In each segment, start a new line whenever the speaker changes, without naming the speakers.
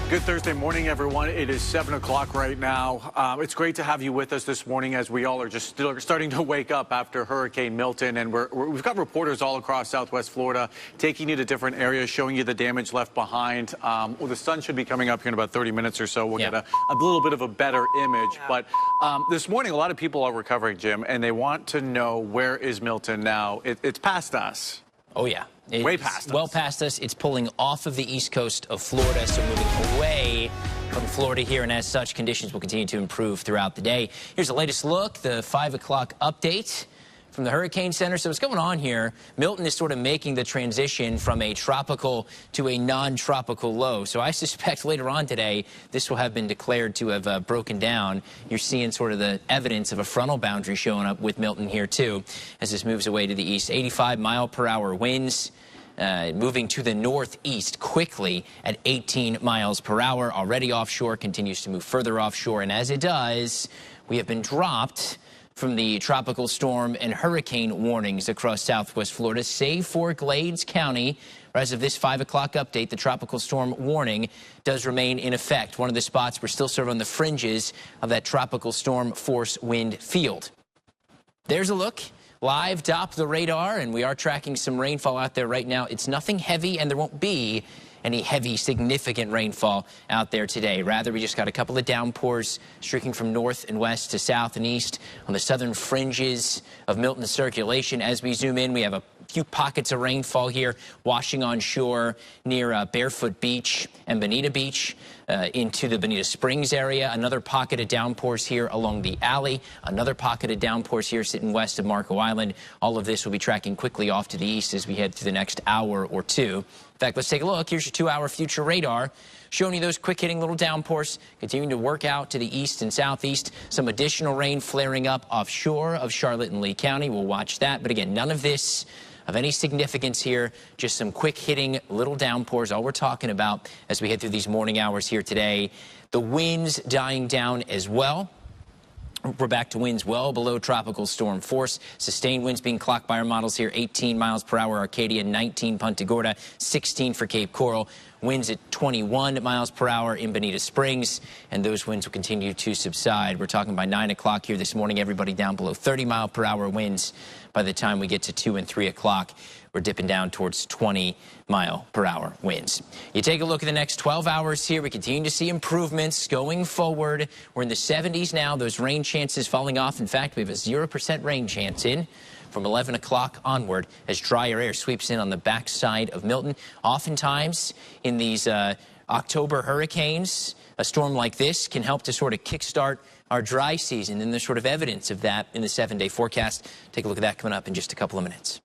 Good Thursday morning, everyone. It is 7 o'clock right now. It's great to have you with us this morning as we all are just still starting to wake up after Hurricane Milton. And we've got reporters all across Southwest Florida taking you to different areas, showing you the damage left behind. Well, the sun should be coming up here in about 30 minutes or so. We'll get a little bit of a better image. But this morning, a lot of people are recovering, Jim, and they want to know, where is Milton now? It's past us.
Oh, yeah. It's
way past us.
Well past us. It's pulling off of the east coast of Florida, so moving away from Florida here, and as such, conditions will continue to improve throughout the day. Here's the latest look, the 5 o'clock update from the Hurricane Center. So what's going on here, Milton is sort of making the transition from a tropical to a non-tropical low. So I suspect later on today, this will have been declared to have broken down. You're seeing sort of the evidence of a frontal boundary showing up with Milton here too, as this moves away to the east. 85-mile-per-hour winds. Moving to the northeast quickly at 18 miles per hour. Already offshore, continues to move further offshore. And as it does, we have been dropped from the tropical storm and hurricane warnings across Southwest Florida, save for Glades County. As of this 5 o'clock update, the tropical storm warning does remain in effect. One of the spots we're still sort of on the fringes of that tropical storm force wind field. There's a look. Live top the radar, and we are tracking some rainfall out there right now. It's nothing heavy, and there won't be any heavy, significant rainfall out there today. Rather, we just got a couple of downpours streaking from north and west to south and east on the southern fringes of Milton's circulation. As we zoom in, we have a few pockets of rainfall here washing on shore near Barefoot Beach and Bonita Beach into the Bonita Springs area. Another pocket of downpours here along the alley. Another pocket of downpours here sitting west of Marco Island. All of this will be tracking quickly off to the east as we head through the next hour or two. In fact, let's take a look. Here's your 2-hour future radar showing you those quick-hitting little downpours continuing to work out to the east and southeast. Some additional rain flaring up offshore of Charlotte and Lee County. We'll watch that. But again, none of this of any significance here, just some quick-hitting little downpours, all we're talking about as we head through these morning hours here today. The winds dying down as well. We're back to winds well below tropical storm force. Sustained winds being clocked by our models here, 18 miles per hour Arcadia, 19 Punta Gorda, 16 for Cape Coral. Winds at 21 miles per hour in Bonita Springs, and those winds will continue to subside. We're talking by 9 o'clock here this morning, everybody down below 30-mile-per-hour winds. By the time we get to 2 and 3 o'clock, we're dipping down towards 20-mile-per-hour winds. You take a look at the next 12 hours here. We continue to see improvements going forward. We're in the 70s now. Those rain chances falling off. In fact, we have a 0% rain chance in from 11 o'clock onward as drier air sweeps in on the backside of Milton. Oftentimes in these October hurricanes, a storm like this can help to sort of kickstart our dry season, and there's sort of evidence of that in the 7-day forecast. Take a look at that coming up in just a couple of minutes.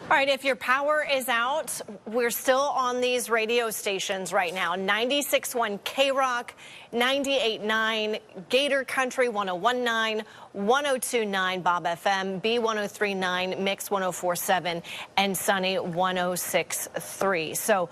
All right, if your power is out, we're still on these radio stations right now. 96.1 K-Rock, 98.9 Gator Country, 101.9, 102.9 Bob FM, B1039, Mix 104.7, and Sunny 106.3. So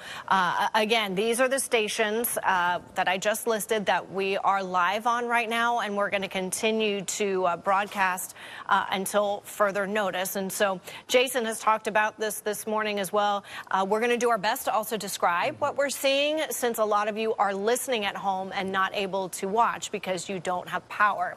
again, these are the stations that I just listed that we are live on right now, and we're going to continue to broadcast until further notice. And so Jason has talked about this morning as well. We're going to do our best to also describe what we're seeing, since a lot of you are listening at home and not able to watch because you don't have power.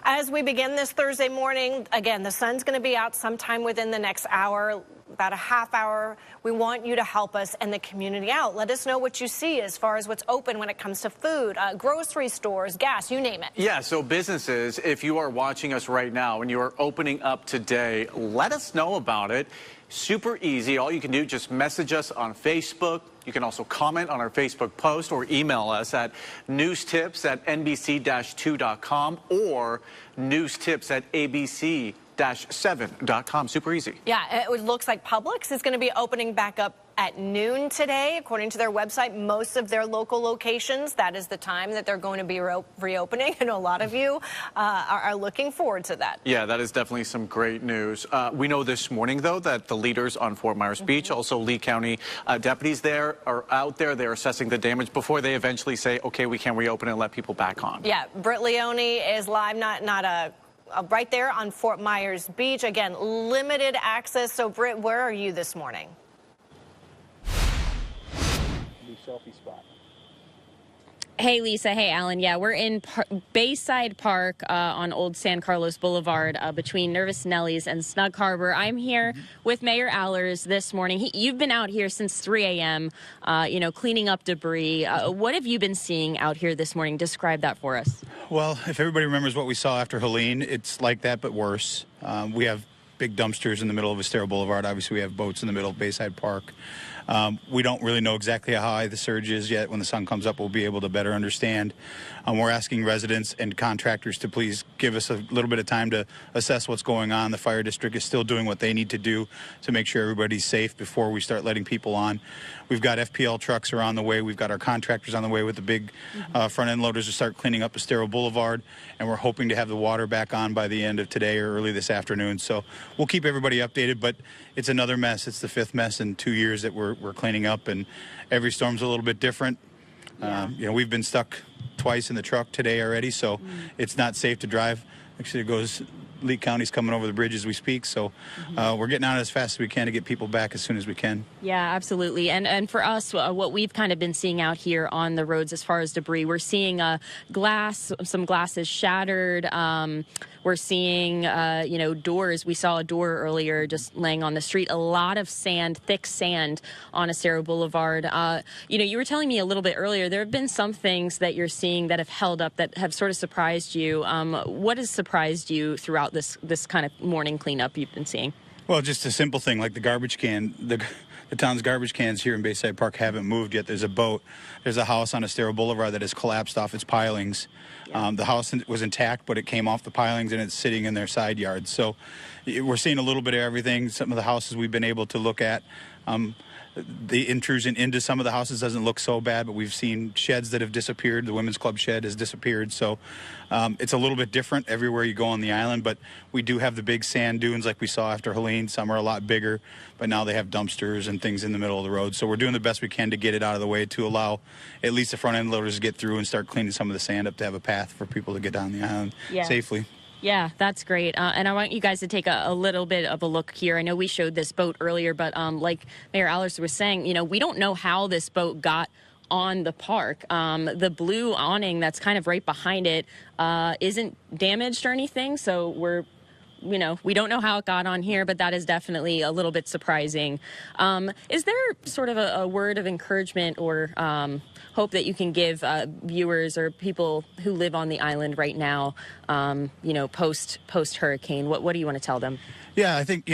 As we begin this Thursday morning, again, the sun's going to be out sometime within the next hour, about a half hour. We want you to help us and the community out. Let us know what you see as far as what's open when it comes to food, grocery stores, gas, you name it.
Yeah, so businesses, if you are watching us right now and you are opening up today, let us know about it. Super easy. All you can do, just message us on Facebook. You can also comment on our Facebook post or email us at newstips@nbc-2.com or newstips@abc-7.com. Super easy.
Yeah, it looks like Publix is going to be opening back up at noon today. According to their website, most of their local locations, that is the time that they're going to be reopening. And a lot of you are looking forward to that.
Yeah, that is definitely some great news. We know this morning, though, that the leaders on Fort Myers Beach, also Lee County deputies there, are out there. They're assessing the damage before they eventually say, okay, we can reopen and let people back on.
Yeah, Britt Leone is live, right there on Fort Myers Beach. Again, limited access. So, Britt, where are you this morning?
selfie spot.
Hey, Lisa. Hey, Alan. Yeah, we're in Bayside Park on Old San Carlos Boulevard between Nervous Nellies and Snug Harbor. I'm here with Mayor Allers this morning. You've been out here since 3 a.m., cleaning up debris. What have you been seeing out here this morning? Describe that for us.
Well, if everybody remembers what we saw after Helene, it's like that, but worse. We have big dumpsters in the middle of Estero Boulevard. Obviously, we have boats in the middle of Bayside Park. We don't really know exactly how high the surge is yet. When the sun comes up, we'll be able to better understand. We're asking residents and contractors to please give us a little bit of time to assess what's going on. The fire district is still doing what they need to do to make sure everybody's safe before we start letting people on. We've got FPL trucks are on the way. We've got our contractors on the way with the big front-end loaders to start cleaning up Estero Boulevard, and we're hoping to have the water back on by the end of today or early this afternoon. So we'll keep everybody updated, but it's another mess. It's the 5th mess in 2 years that we're cleaning up, and every storm's a little bit different.
Yeah.
We've been stuck twice in the truck today already, so it's not safe to drive. Actually, it goes, Lee County's coming over the bridge as we speak, so we're getting out as fast as we can to get people back as soon as we can.
Yeah, absolutely. And for us, what we've kind of been seeing out here on the roads as far as debris, we're seeing some glasses shattered. We're seeing, doors. We saw a door earlier just laying on the street. A lot of sand, thick sand on Estero Boulevard. You were telling me a little bit earlier, there have been some things that you're seeing that have held up that have sort of surprised you. What has surprised you throughout this kind of morning cleanup you've been seeing?
Well, just a simple thing like the garbage can. The town's garbage cans here in Bayside Park haven't moved yet. There's a boat. There's a house on Estero Boulevard that has collapsed off its pilings. The house was intact, but it came off the pilings and it's sitting in their side yards. So we're seeing a little bit of everything. Some of the houses we've been able to look at. The intrusion into some of the houses doesn't look so bad, but we've seen sheds that have disappeared. The Women's Club shed has disappeared. So it's a little bit different everywhere you go on the island, but we do have the big sand dunes like we saw after Helene. Some are a lot bigger, but now they have dumpsters and things in the middle of the road. So we're doing the best we can to get it out of the way to allow at least the front end loaders to get through and start cleaning some of the sand up to have a path for people to get down the island safely.
Yeah, that's great. And I want you guys to take a little bit of a look here. I know we showed this boat earlier, but like Mayor Allers was saying, we don't know how this boat got on the park. The blue awning that's kind of right behind it isn't damaged or anything. So we don't know how it got on here, but that is definitely a little bit surprising. Is there sort of a word of encouragement or hope that you can give viewers or people who live on the island right now, post hurricane? What do you want to tell them?
Yeah, I think,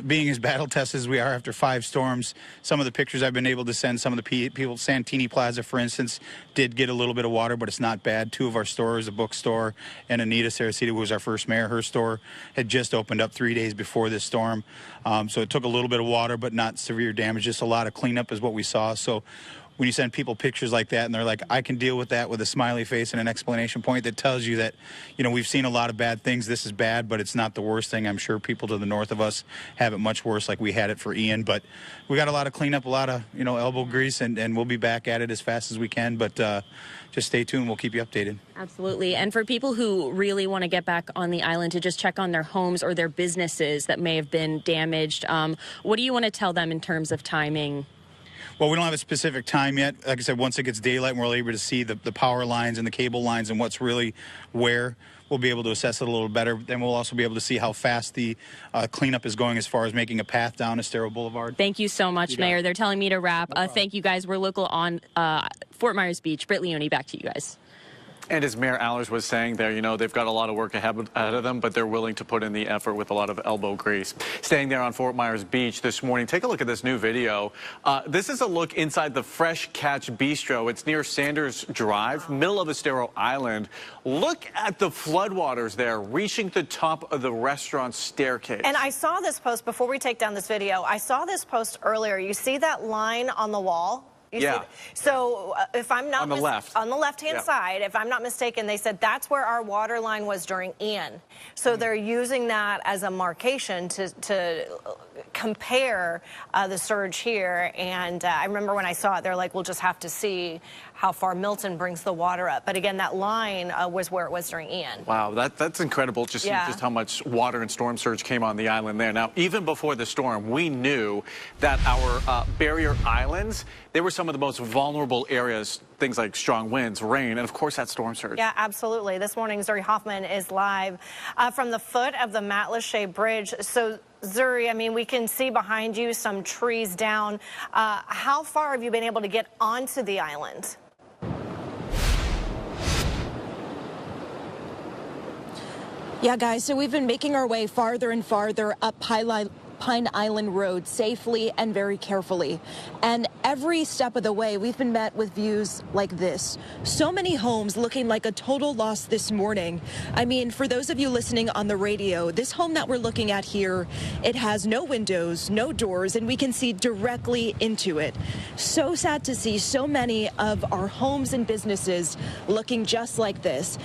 being as battle tested as we are after 5 storms, some of the pictures I've been able to send, some of the people, Santini Plaza, for instance, did get a little bit of water, but it's not bad. 2 of our stores, a bookstore, and Anita Saracita, who was our first mayor, her store had just opened up 3 days before this storm. So it took a little bit of water, but not severe damage. Just a lot of cleanup is what we saw. So when you send people pictures like that and they're like, I can deal with that with a smiley face and an explanation point, that tells you that, we've seen a lot of bad things. This is bad, but it's not the worst thing. I'm sure people to the north of us have it much worse like we had it for Ian. But we got a lot of cleanup, a lot of, elbow grease, and we'll be back at it as fast as we can. But just stay tuned. We'll keep you updated.
Absolutely. And for people who really want to get back on the island to just check on their homes or their businesses that may have been damaged, what do you want to tell them in terms of timing?
Well, we don't have a specific time yet. Like I said, once it gets daylight and we're able to see the power lines and the cable lines and what's really where, we'll be able to assess it a little better. Then we'll also be able to see how fast the cleanup is going as far as making a path down Estero Boulevard.
Thank you so much, Mayor. They're telling me to wrap. Thank you, guys. We're local on Fort Myers Beach. Britt Leone, back to you guys.
And as Mayor Allers was saying there, they've got a lot of work ahead of them, but they're willing to put in the effort with a lot of elbow grease. Staying there on Fort Myers Beach this morning, take a look at this new video. This is a look inside the Fresh Catch Bistro. It's near Sanders Drive, middle of Estero Island. Look at the floodwaters there reaching the top of the restaurant's staircase.
And I saw this post before we take down this video. I saw this post earlier. You see that line on the wall? So if I'm not
on the
left-hand side, if I'm not mistaken, they said that's where our water line was during Ian. So they're using that as a marcation to compare the surge here. And I remember when I saw it, they're like, we'll just have to see how far Milton brings the water up. But again, that line was where it was during Ian.
Wow, that's incredible to see just how much water and storm surge came on the island there. Now, even before the storm, we knew that our barrier islands, there were some some of the most vulnerable areas, things like strong winds, rain, and of course that storm surge.
Yeah, absolutely. This morning, Zuri Hoffman is live from the foot of the Matlacha Bridge. So, Zuri, I mean, we can see behind you some trees down. How far have you been able to get onto the island?
Yeah, guys, so we've been making our way farther and farther up Pine Island Road safely and very carefully. And every step of the way, we've been met with views like this. So many homes looking like a total loss this morning. I mean, for those of you listening on the radio, this home that we're looking at here, it has no windows, no doors, and we can see directly into it. So sad to see so many of our homes and businesses looking just like this.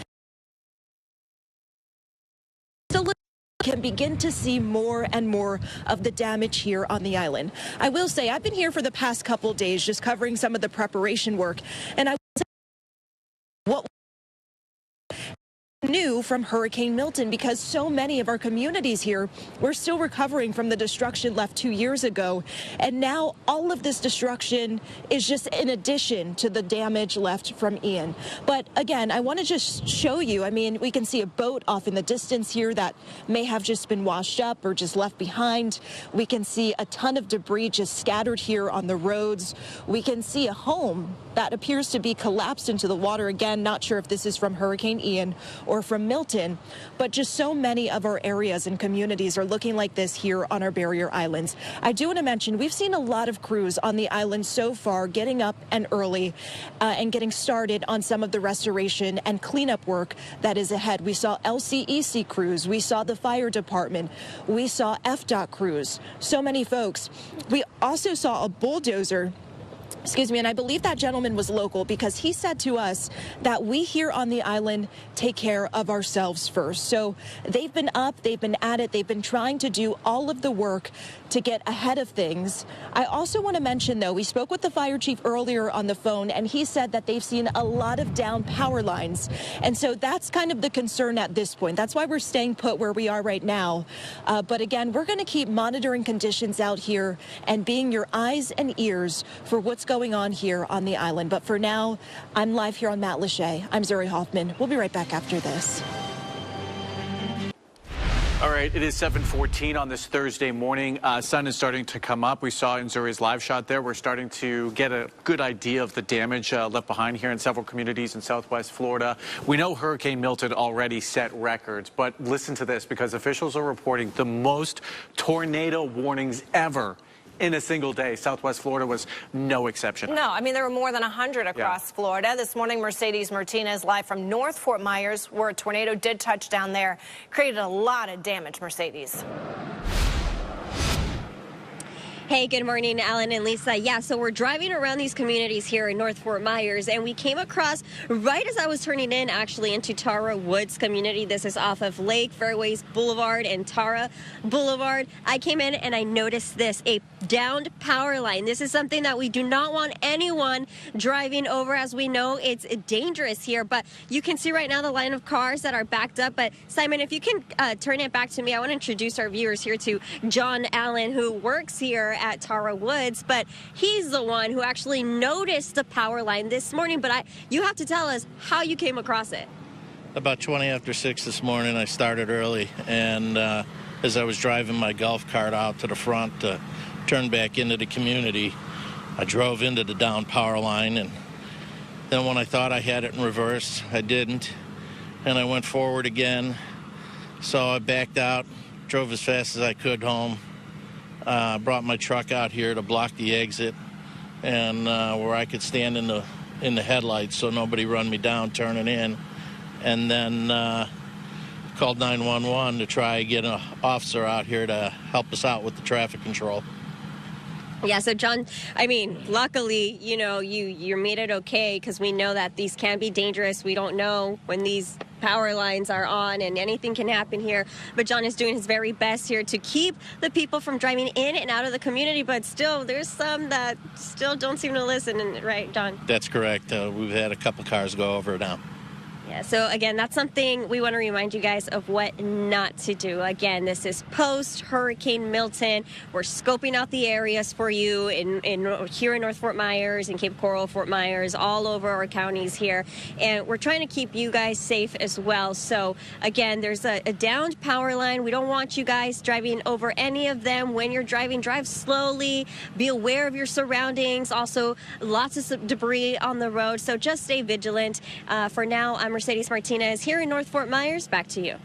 Can begin to see more and more of the damage here on the island. I will say I've been here for the past couple days just covering some of the preparation work, and I will say what new from Hurricane Milton, because so many of our communities here were still recovering from the destruction left 2 years ago, and now all of this destruction is just in addition to the damage left from Ian. But again, I want to just show you, I mean, we can see a boat off in the distance here that may have just been washed up or just left behind. We can see a ton of debris just scattered here on the roads. We can see a home that appears to be collapsed into the water. Again, not sure if this is from Hurricane Ian or from Milton, but just so many of our areas and communities are looking like this here on our barrier islands. I do want to mention we've seen a lot of crews on the island so far getting up and early and getting started on some of the restoration and cleanup work that is ahead. We saw LCEC crews, we saw the fire department, we saw FDOT crews, so many folks. We also saw a bulldozer. Excuse me, and I believe that gentleman was local because he said to us that we here on the island take care of ourselves first. So they've been up, they've been at it, they've been trying to do all of the work to get ahead of things. I also want to mention, though, we spoke with the fire chief earlier on the phone, and he said that they've seen a lot of down power lines. And so that's kind of the concern at this point. That's why we're staying put where we are right now. But again, we're going to keep monitoring conditions out here and being your eyes and ears for what's going on here on the island. But for now, I'm live here on Matlacha. I'm Zuri Hoffman. We'll be right back after this.
All right, it is 7:14 on this Thursday morning. Sun is starting to come up. We saw in Zuri's live shot there, we're starting to get a good idea of the damage left behind here in several communities in Southwest Florida. We know Hurricane Milton already set records, but listen to this, because officials are reporting the most tornado warnings ever in a single day. Southwest Florida was no exception.
No, I mean, there were more than 100 across Florida. This morning, Mercedes Martinez live from North Fort Myers, where a tornado did touch down there. Created a lot of damage, Mercedes.
Hey, good morning, Alan and Lisa. Yeah, so we're driving around these communities here in North Fort Myers, and we came across, right as I was turning in, actually, into Tara Woods community. This is off of Lake Fairways Boulevard and Tara Boulevard. I came in and I noticed this, a downed power line. This is something that we do not want anyone driving over. As we know, it's dangerous here, but you can see right now the line of cars that are backed up. But Simon, if you can turn it back to me, I want to introduce our viewers here to John Allen, who works here at Tara Woods, but he's the one who actually noticed the power line this morning. But you have to tell us how you came across it.
About 20 after 6 this morning, I started early, and as I was driving my golf cart out to the front to turn back into the community, I drove into the down power line, and then when I thought I had it in reverse, I didn't, and I went forward again. So I backed out, drove as fast as I could home. Brought my truck out here to block the exit, and where I could stand in the headlights so nobody run me down turning in, and then called 911 to try and get an officer out here to help us out with the traffic control.
Yeah, so John, I mean, luckily, you know, you made it okay, because we know that these can be dangerous. We don't know when these power lines are on, and anything can happen here. But John is doing his very best here to keep the people from driving in and out of the community. But still, there's some that still don't seem to listen. And right, John?
That's correct. We've had a couple cars go over now.
Yeah, so again, that's something we want to remind you guys of what not to do. Again, this is post-Hurricane Milton. We're scoping out the areas for you here in North Fort Myers, in Cape Coral, Fort Myers, all over our counties here. And we're trying to keep you guys safe as well. So again, there's a downed power line. We don't want you guys driving over any of them. When you're driving, drive slowly. Be aware of your surroundings. Also, lots of debris on the road. So just stay vigilant. For now, I'm Mercedes Martinez here in North Fort Myers. Back to you.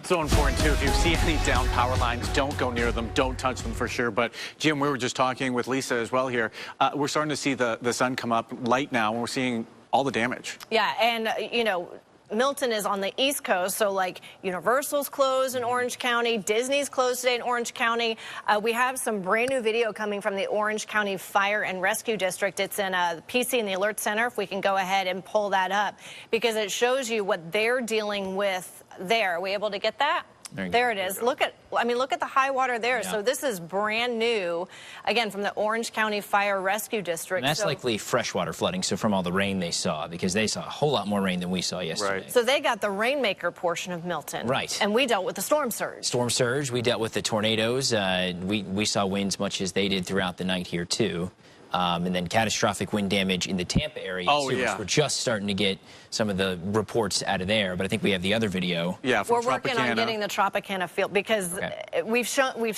So important, too. If you see any down power lines, don't go near them. Don't touch them for sure. But, Jim, we were just talking with Lisa as well here. We're starting to see the sun come up light now, and we're seeing all the damage.
Yeah, and, you know, Milton is on the East Coast, so like Universal's closed in Orange County, Disney's closed today in Orange County. We have some brand new video coming from the Orange County Fire and Rescue District. It's in PC in the Alert Center, if we can go ahead and pull that up, because it shows you what they're dealing with there. Are we able to get that? There it is. Look at the high water there. Yeah. So this is brand new, again, from the Orange County Fire Rescue District.
And that's likely freshwater flooding, so from all the rain they saw, because they saw a whole lot more rain than we saw yesterday.
Right. So they got the rainmaker portion of Milton.
Right.
And we dealt with the storm surge.
Storm surge. We dealt with the tornadoes. We saw winds much as they did throughout the night here, too. And then catastrophic wind damage in the Tampa area, too, which we're just starting to get some of the reports out of there. But I think we have the other video.
Yeah, we're working on getting the Tropicana field, because we've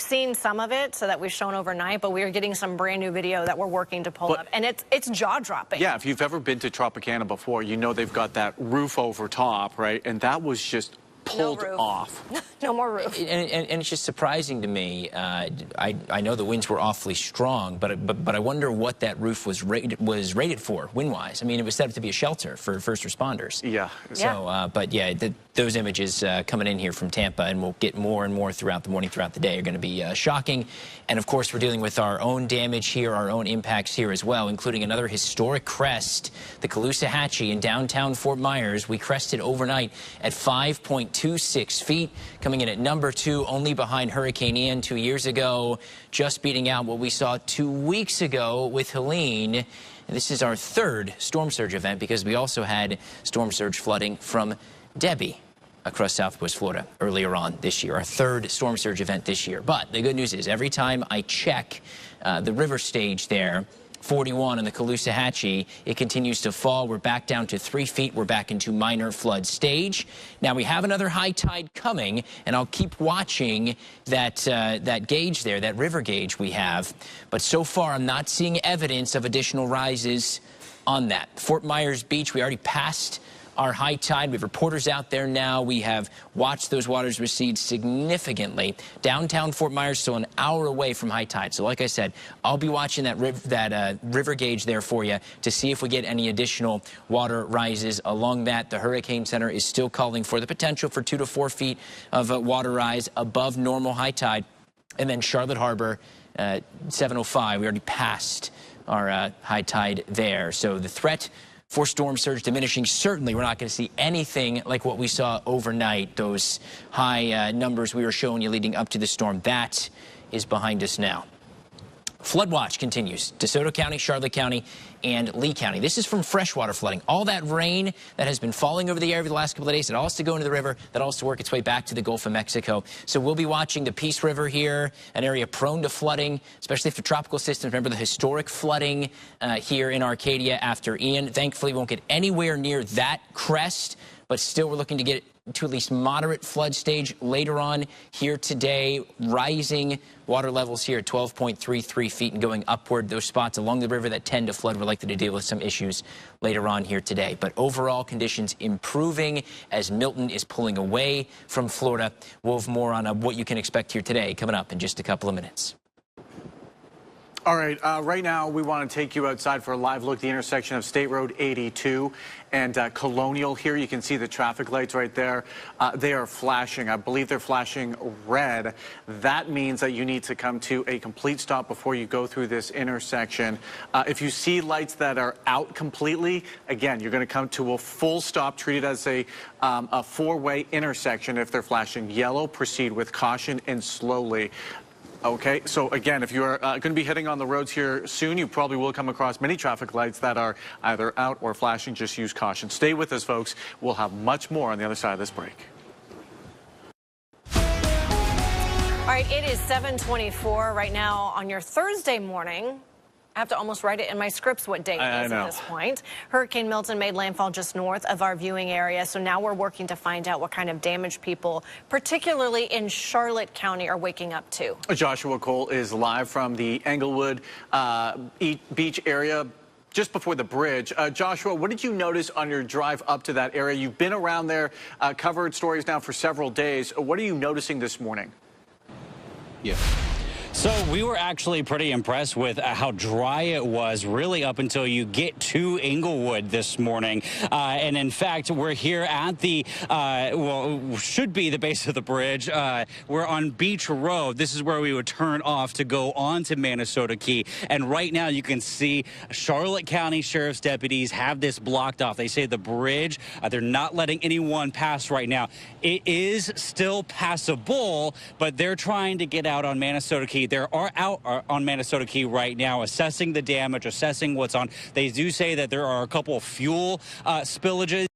seen some of it, so that we've shown overnight, but we're getting some brand new video that we're working to pull up, and it's jaw-dropping.
Yeah, if you've ever been to Tropicana before, you know they've got that roof over top, right? And that was just pulled off.
No more roof.
And it's just surprising to me. I know the winds were awfully strong, but I wonder what that roof was rated for wind-wise. I mean, it was set up to be a shelter for first responders.
Yeah.
So, but yeah, those images coming in here from Tampa, and we'll get more and more throughout the morning, throughout the day, are going to be shocking. And of course, we're dealing with our own damage here, our own impacts here as well, including another historic crest, the Caloosahatchee in downtown Fort Myers. We crested overnight at 5.26 feet, coming in at number 2, only behind Hurricane Ian 2 years ago, just beating out what we saw 2 weeks ago with Helene. This is our 3rd storm surge event, because we also had storm surge flooding from Debbie across Southwest Florida earlier on this year, our 3rd storm surge event this year. But the good news is, every time I check the river stage there, 41 on the Caloosahatchee, it continues to fall. We're back down to 3 feet. We're back into minor flood stage. Now, we have another high tide coming, and I'll keep watching that gauge there, that river gauge we have. But so far, I'm not seeing evidence of additional rises on that. Fort Myers Beach, we already passed our high tide. We have reporters out there now. We have watched those waters recede significantly. Downtown Fort Myers still an hour away from high tide. So like I said, I'll be watching that river gauge there for you to see if we get any additional water rises along that. The Hurricane Center is still calling for the potential for 2 to 4 feet of water rise above normal high tide. And then Charlotte Harbor, 7:05, we already passed our high tide there. So the threat for storm surge diminishing. Certainly, we're not going to see anything like what we saw overnight, those high numbers we were showing you leading up to the storm. That is behind us now. Flood watch continues. DeSoto County, Charlotte County, and Lee County. This is from freshwater flooding. All that rain that has been falling over the area for the last couple of days, it all has to go into the river. That all has to work its way back to the Gulf of Mexico. So we'll be watching the Peace River here, an area prone to flooding, especially for tropical systems. Remember the historic flooding here in Arcadia after Ian. Thankfully, we won't get anywhere near that crest, but still we're looking to get to at least moderate flood stage later on here today. Rising water levels here at 12.33 feet and going upward. Those spots along the river that tend to flood, we're likely to deal with some issues later on here today. But overall conditions improving as Milton is pulling away from Florida. We'll have more on what you can expect here today coming up in just a couple of minutes.
All right, right now we want to take you outside for a live look at the intersection of State Road 82 and Colonial. Here you can see the traffic lights right there. They are flashing. I believe they're flashing red. That means that you need to come to a complete stop before you go through this intersection. If you see lights that are out completely, again, you're going to come to a full stop, treat it as a four-way intersection. If they're flashing yellow, proceed with caution and slowly. Okay, so again, if you're going to be heading on the roads here soon, you probably will come across many traffic lights that are either out or flashing. Just use caution. Stay with us, folks. We'll have much more on the other side of this break.
All right, it is 7:24 right now on your Thursday morning. I have to almost write it in my scripts what day it is at this point. Hurricane Milton made landfall just north of our viewing area, so now we're working to find out what kind of damage people, particularly in Charlotte County, are waking up to.
Joshua Cole is live from the Englewood Beach area, just before the bridge. Joshua, what did you notice on your drive up to that area? You've been around there, covered stories now for several days. What are you noticing this morning?
Yeah. So we were actually pretty impressed with how dry it was really up until you get to Englewood this morning. And in fact, we're here at the, well, should be the base of the bridge. We're on Beach Road. This is where we would turn off to go on to Manasota Key. And right now you can see Charlotte County Sheriff's deputies have this blocked off. They say the bridge, they're not letting anyone pass right now. It is still passable, but they're trying to get out on Manasota Key. They are out on Manasota Key right now, assessing the damage, assessing what's on. They do say that there are a couple of fuel spillages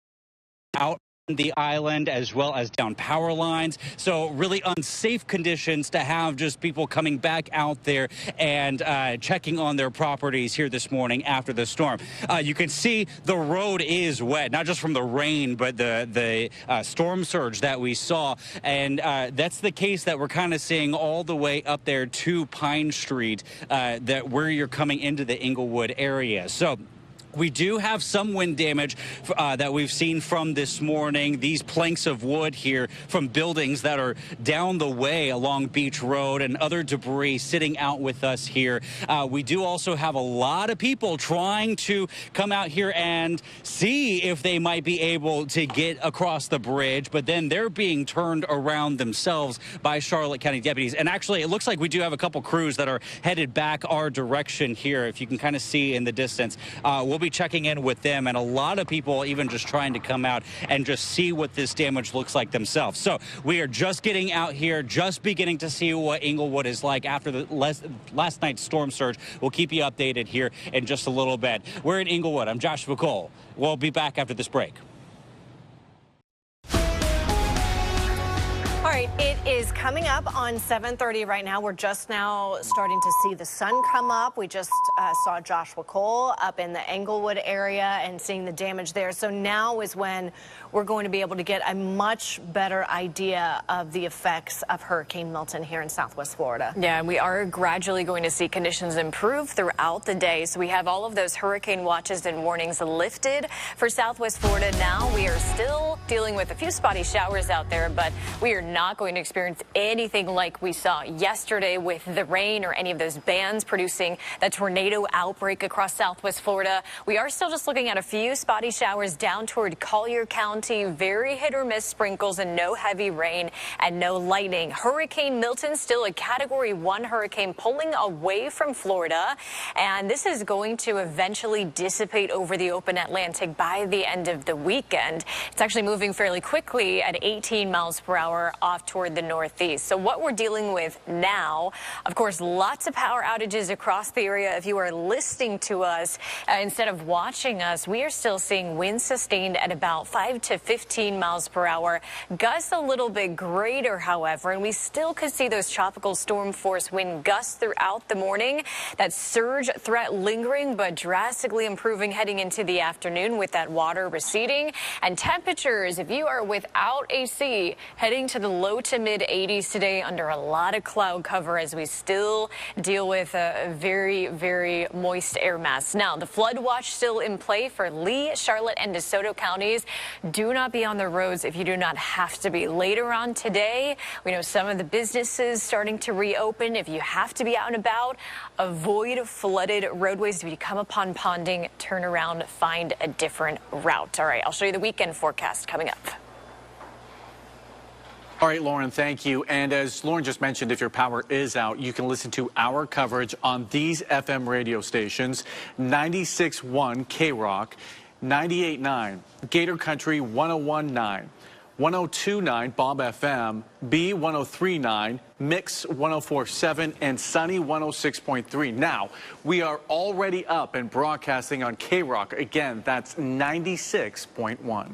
out the island as well as down power lines. So really unsafe conditions to have just people coming back out there and checking on their properties here this morning after the storm. You can see the road is wet, not just from the rain, but the storm surge that we saw. And that's the case that we're kind of seeing all the way up there to Pine Street, that where you're coming into the Englewood area. So we do have some wind damage that we've seen from this morning. These planks of wood here from buildings that are down the way along Beach Road and other debris sitting out with us here. We do also have a lot of people trying to come out here and see if they might be able to get across the bridge, but then they're being turned around themselves by Charlotte County deputies. And actually, it looks like we do have a couple crews that are headed back our direction here. If you can kind of see in the distance, we'll be checking in with them, and a lot of people even just trying to come out and just see what this damage looks like themselves. So we are just getting out here, just beginning to see what Englewood is like after the last night's storm surge. We'll keep you updated here in just a little bit. We're in Englewood. I'm Joshua Cole. We'll be back after this break.
All right, it is coming up on 7:30 right now. We're just now starting to see the sun come up. We just saw Joshua Cole up in the Englewood area and seeing the damage there. So now is when we're going to be able to get a much better idea of the effects of Hurricane Milton here in Southwest Florida.
Yeah, and we are gradually going to see conditions improve throughout the day. So we have all of those hurricane watches and warnings lifted for Southwest Florida now. We are still dealing with a few spotty showers out there, but we are not going to experience anything like we saw yesterday with the rain or any of those bands producing that tornado outbreak across Southwest Florida. We are still just looking at a few spotty showers down toward Collier County, very hit or miss sprinkles and no heavy rain and no lightning. Hurricane Milton still a Category 1 hurricane pulling away from Florida, and this is going to eventually dissipate over the open Atlantic by the end of the weekend. It's actually moving fairly quickly at 18 miles per hour off toward the northeast. So what we're dealing with now, of course, lots of power outages across the area. If you are listening to us instead of watching us, we are still seeing winds sustained at about 5 to 15 miles per hour. Gusts a little bit greater, however, and we still could see those tropical storm force wind gusts throughout the morning. That surge threat lingering but drastically improving heading into the afternoon with that water receding. And temperatures, if you are without AC, heading to the low to mid 80s today under a lot of cloud cover as we still deal with a very, very moist air mass. Now, the flood watch still in play for Lee, Charlotte, and DeSoto counties. Do not be on the roads if you do not have to be. Later on today, we know some of the businesses starting to reopen. If you have to be out and about, avoid flooded roadways. If you come upon ponding, turn around, find a different route. All right, I'll show you the weekend forecast coming up.
All right, Lauren, thank you. And as Lauren just mentioned, if your power is out, you can listen to our coverage on these FM radio stations: 96.1 K-Rock, 98.9 Gator Country, 101.9, 1029 Bob FM, B1039, Mix 1047, and Sunny 106.3. Now, we are already up and broadcasting on K-Rock. Again, that's 96.1.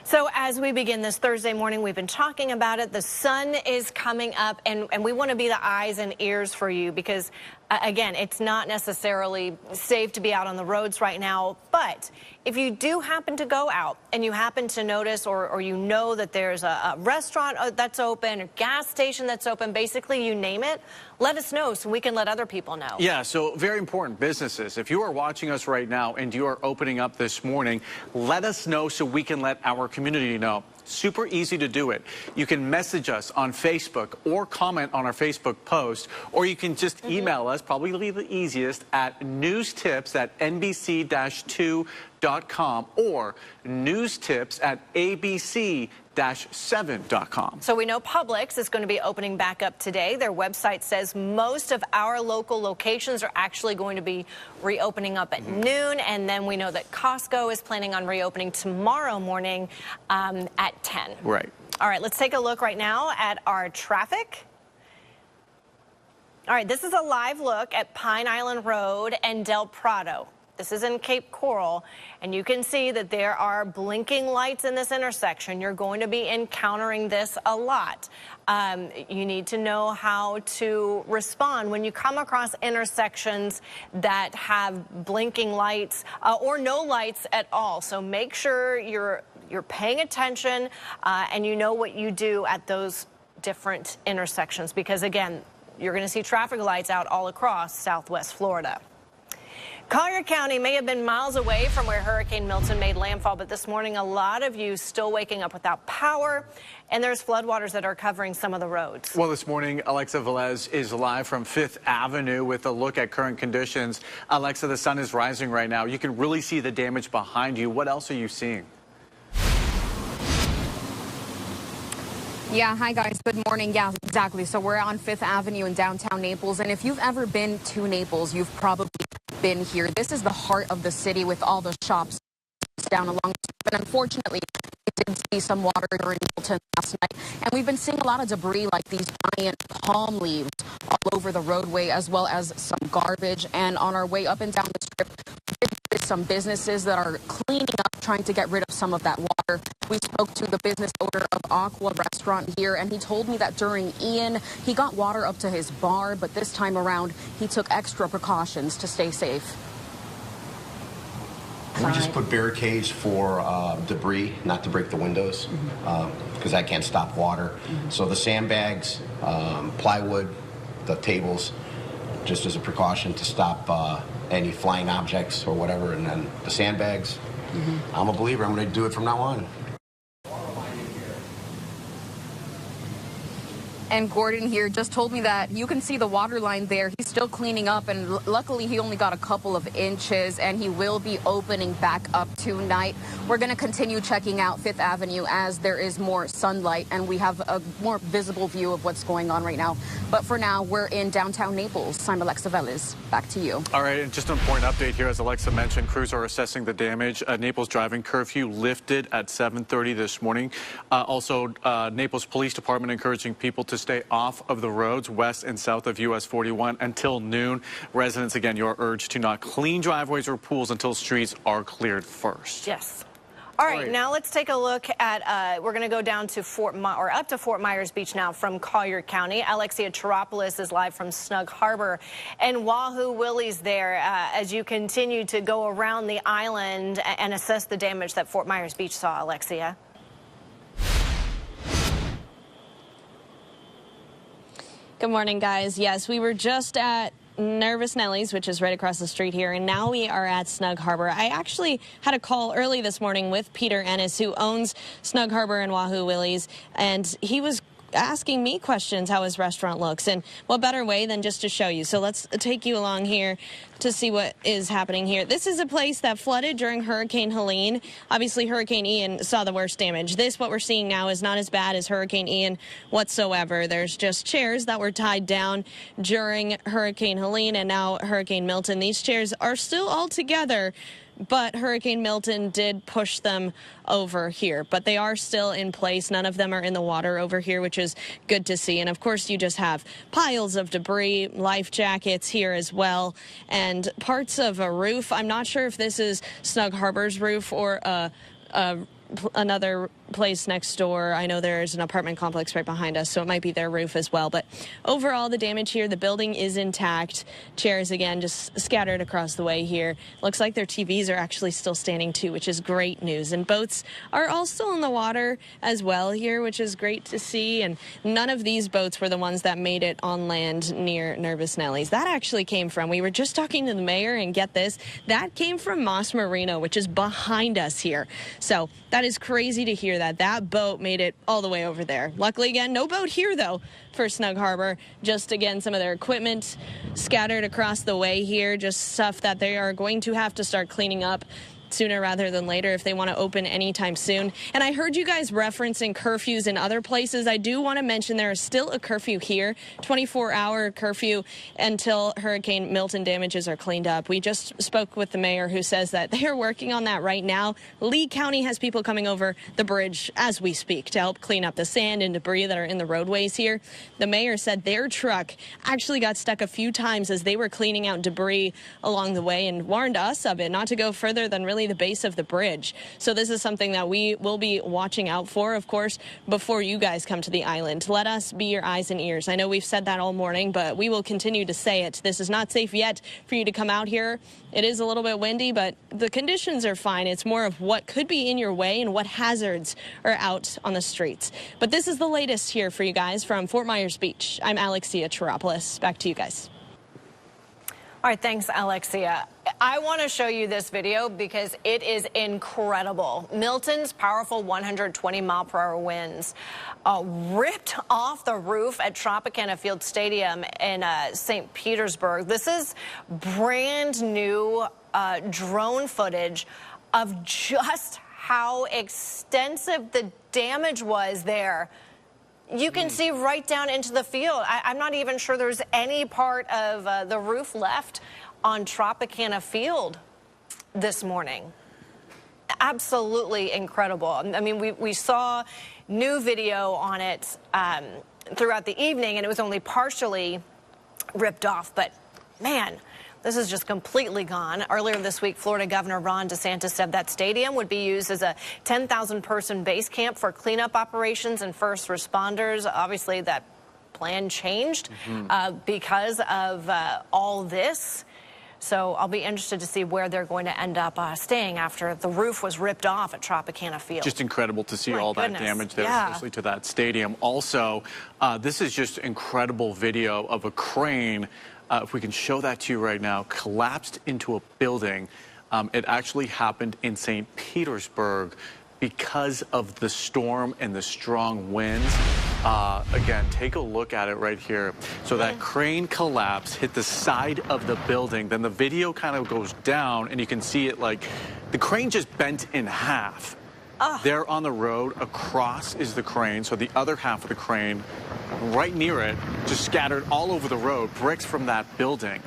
So as we begin this Thursday morning, we've been talking about it. The sun is coming up, and we want to be the eyes and ears for you because, again, it's not necessarily safe to be out on the roads right now. But if you do happen to go out and you happen to notice or you know that there's a restaurant that's open, a gas station that's open, basically you name it, let us know so we can let other people know.
Yeah, so very important, businesses. If you are watching us right now and you are opening up this morning, let us know so we can let our community know. Super easy to do it. You can message us on Facebook or comment on our Facebook post, or you can just email us, probably the easiest, at newstips@nbc-2.com or newstips@abc-7.com.
So we know Publix is going to be opening back up today. Their website says most of our local locations are actually going to be reopening up at noon. And then we know that Costco is planning on reopening tomorrow morning at 10.
Right.
All right, let's take a look right now at our traffic. All right, this is a live look at Pine Island Road and Del Prado. This is in Cape Coral, and you can see that there are blinking lights in this intersection. You're going to be encountering this a lot. You need to know how to respond when you come across intersections that have blinking lights or no lights at all. So make sure you're paying attention and you know what you do at those different intersections because, again, you're going to see traffic lights out all across Southwest Florida. Collier County may have been miles away from where Hurricane Milton made landfall, but this morning a lot of you still waking up without power, and there's floodwaters that are covering some of the roads.
Well, this morning, Alexa Velez is live from 5th Avenue with a look at current conditions. Alexa, the sun is rising right now. You can really see the damage behind you. What else are you seeing?
Yeah, hi guys, good morning. Yeah, exactly. So we're on 5th Avenue in downtown Naples, and if you've ever been to Naples, you've probably been here. This is the heart of the city with all the shops down along, but unfortunately, we did see some water during Milton last night, and we've been seeing a lot of debris like these giant palm leaves all over the roadway, as well as some garbage. And on our way up and down the strip, some businesses that are cleaning up, trying to get rid of some of that water. We spoke to the business owner of Aqua Restaurant here, and he told me that during Ian, he got water up to his bar, but this time around, he took extra precautions to stay safe.
We just put barricades for debris, not to break the windows, because that can't stop water. So the sandbags, plywood, the tables, just as a precaution to stop any flying objects or whatever. And then the sandbags, I'm a believer. I'm going to do it from now on.
And Gordon here just told me that you can see the water line there. He's still cleaning up, and luckily he only got a couple of inches, and he will be opening back up tonight. We're going to continue checking out 5th Avenue as there is more sunlight, and we have a more visible view of what's going on right now. But for now, we're in downtown Naples. I'm Alexa Velez. Back to you.
All right, and just an important update here. As Alexa mentioned, crews are assessing the damage. Naples driving curfew lifted at 7:30 this morning. Also, Naples Police Department encouraging people to stay off of the roads west and south of US 41 until noon. Residents, again, you are urged to not clean driveways or pools until streets are cleared first.
Yes. All right, now let's take a look at, we're going to go down to up to Fort Myers Beach now from Collier County. Alexia Charopoulos is live from Snug Harbor. And Wahoo Willie's there as you continue to go around the island and assess the damage that Fort Myers Beach saw, Alexia.
Good morning, guys. Yes, we were just at Nervous Nellies, which is right across the street here, and now we are at Snug Harbor. I actually had a call early this morning with Peter Ennis, who owns Snug Harbor and Wahoo Willie's, and he was asking me questions how his restaurant looks, and what better way than just to show you. So let's take you along here to see what is happening here. This is a place that flooded during Hurricane Helene. Obviously, Hurricane Ian saw the worst damage. This, what we're seeing now, is not as bad as Hurricane Ian whatsoever. There's just chairs that were tied down during Hurricane Helene and now Hurricane Milton. These chairs are still all together, but Hurricane Milton did push them over here. But they are still in place. None of them are in the water over here, which is good to see. And of course, you just have piles of debris, life jackets here as well, and parts of a roof. I'm not sure if this is Snug Harbor's roof or another place next door. I know there's an apartment complex right behind us, so it might be their roof as well. But overall, the damage here, the building is intact. Chairs, again, just scattered across the way here. Looks like their TVs are actually still standing too, which is great news. And boats are all still in the water as well here, which is great to see. And none of these boats were the ones that made it on land near Nervous Nellies. That actually came from, we were just talking to the mayor, and get this, that came from Moss Marino, which is behind us here. So that is crazy to hear that boat made it all the way over there. Luckily, again, no boat here, though, for Snug Harbor. Just, again, some of their equipment scattered across the way here, just stuff that they are going to have to start cleaning up sooner rather than later if they want to open anytime soon. And I heard you guys referencing curfews in other places. I do want to mention there is still a curfew here, 24-hour curfew until Hurricane Milton damages are cleaned up. We just spoke with the mayor, who says that they are working on that right now. Lee County has people coming over the bridge as we speak to help clean up the sand and debris that are in the roadways here. The mayor said their truck actually got stuck a few times as they were cleaning out debris along the way, and warned us of it, not to go further than really the base of the bridge. So this is something that we will be watching out for, of course, before you guys come to the island. Let us be your eyes and ears. I know we've said that all morning, but we will continue to say it. This is not safe yet for you to come out here. It is a little bit windy, but the conditions are fine. It's more of what could be in your way and what hazards are out on the streets. But this is the latest here for you guys from Fort Myers Beach. I'm Alexia Chiropoulos. Back to you guys.
All right, thanks, Alexia. I want to show you this video because it is incredible. Milton's powerful 120-mile-per-hour winds ripped off the roof at Tropicana Field Stadium in St. Petersburg. This is brand new drone footage of just how extensive the damage was there. You can see right down into the field. I'm not even sure there's any part of the roof left on Tropicana Field this morning. Absolutely incredible. I mean, we saw new video on it throughout the evening, and it was only partially ripped off. But, man, this is just completely gone. Earlier this week, Florida Governor Ron DeSantis said that stadium would be used as a 10,000-person base camp for cleanup operations and first responders. Obviously, that plan changed because of all this. So I'll be interested to see where they're going to end up staying after the roof was ripped off at Tropicana Field.
Just incredible to see all that damage there, especially to that stadium. Also, this is just incredible video of a crane. If we can show that to you right now, collapsed into a building. It actually happened in St. Petersburg because of the storm and the strong winds. Again, take a look at it right here. So that crane collapsed, hit the side of the building. Then the video kind of goes down, and you can see it like the crane just bent in half. There on the road, across is the crane. So the other half of the crane, right near it, just scattered all over the road, bricks from that building.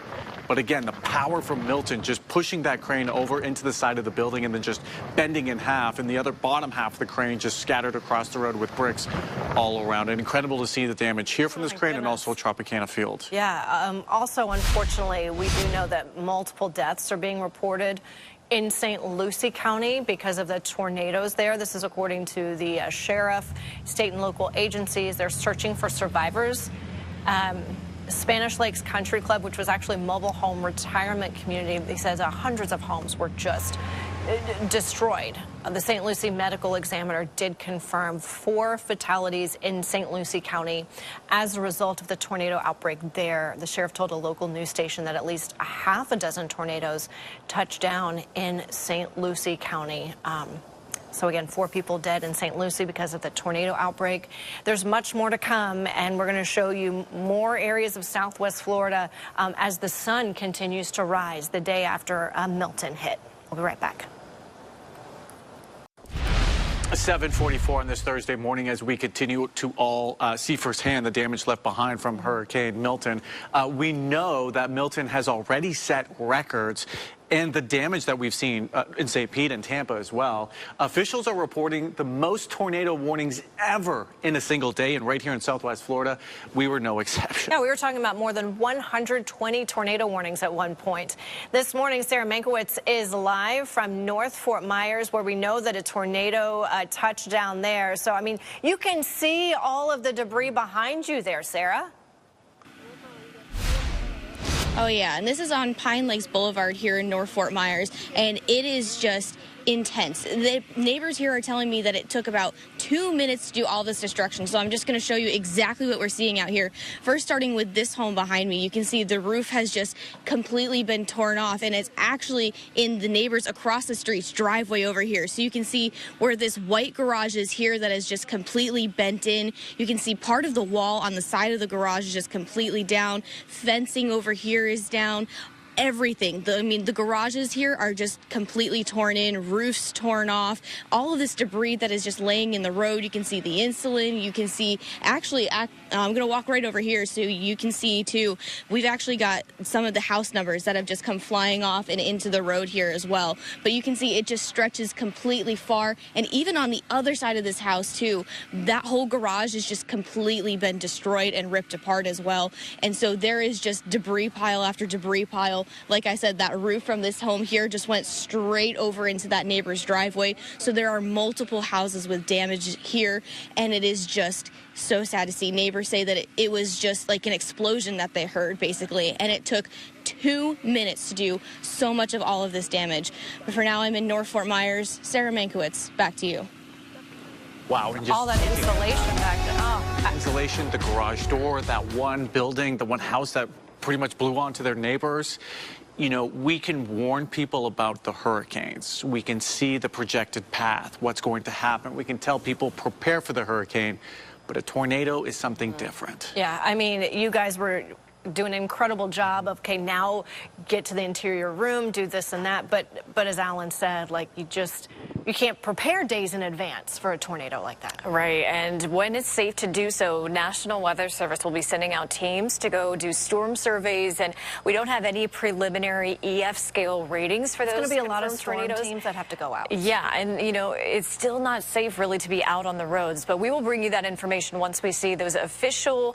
But again, the power from Milton just pushing that crane over into the side of the building and then just bending in half, and the other bottom half of the crane just scattered across the road with bricks all around. And incredible to see the damage here from this crane and also Tropicana Field.
Yeah, also, unfortunately, we do know that multiple deaths are being reported in St. Lucie County because of the tornadoes there. This is according to the sheriff, state and local agencies. They're searching for survivors. Spanish Lakes Country Club, which was actually a mobile home retirement community, they said hundreds of homes were just destroyed. The St. Lucie Medical Examiner did confirm 4 fatalities in St. Lucie County as a result of the tornado outbreak there. The sheriff told a local news station that at least a half a dozen tornadoes touched down in St. Lucie County. So again, 4 people dead in St. Lucie because of the tornado outbreak. There's much more to come, and we're going to show you more areas of Southwest Florida as the sun continues to rise the day after Milton hit. We'll be right back.
7:44 on this Thursday morning as we continue to all see firsthand the damage left behind from Hurricane Milton. We know that Milton has already set records and the damage that we've seen in St. Pete and Tampa as well. Officials are reporting the most tornado warnings ever in a single day, and right here in Southwest Florida, we were no exception.
Yeah, we were talking about more than 120 tornado warnings at one point. This morning, Sarah Mankiewicz is live from North Fort Myers, where we know that a tornado touched down there. So, I mean, you can see all of the debris behind you there, Sarah.
Oh, yeah, and this is on Pine Lakes Boulevard here in North Fort Myers, and it is just intense. The neighbors here are telling me that it took about 2 minutes to do all this destruction, so I'm just going to show you exactly what we're seeing out here. First, starting with this home behind me, you can see the roof has just completely been torn off, and it's actually in the neighbors across the street's driveway over here. So you can see where this white garage is here that is just completely bent in. You can see part of the wall on the side of the garage is just completely down. Fencing over here is down. Everything. The garages here are just completely torn in, roofs torn off, all of this debris that is just laying in the road. You can see the insulin. You can see, actually, I'm going to walk right over here so you can see, too, we've actually got some of the house numbers that have just come flying off and into the road here as well. But you can see it just stretches completely far. And even on the other side of this house, too, that whole garage has just completely been destroyed and ripped apart as well. And so there is just debris pile after debris pile. Like I said, that roof from this home here just went straight over into that neighbor's driveway. So there are multiple houses with damage here, and it is just so sad to see. Neighbors say that it was just like an explosion that they heard, basically, and it took 2 minutes to do so much of all of this damage. But for now, I'm in North Fort Myers. Sarah Mankiewicz, back to you.
Wow. And just
all that insulation back there. Oh.
Insulation, the garage door, that one building, the one house that pretty much blew onto their neighbors. You know, we can warn people about the hurricanes. We can see the projected path, what's going to happen. We can tell people prepare for the hurricane, but a tornado is something different.
Yeah, I mean, you guys were doing an incredible job of, okay, now get to the interior room, do this and that. But as Alan said, like, you can't prepare days in advance for a tornado like that.
Right, and when it's safe to do so, National Weather Service will be sending out teams to go do storm surveys, and we don't have any preliminary EF scale ratings for those.
There's going to be a lot of storm
tornadoes.
teams that have to go out.
Yeah, and you know, it's still not safe really to be out on the roads, but we will bring you that information once we see those official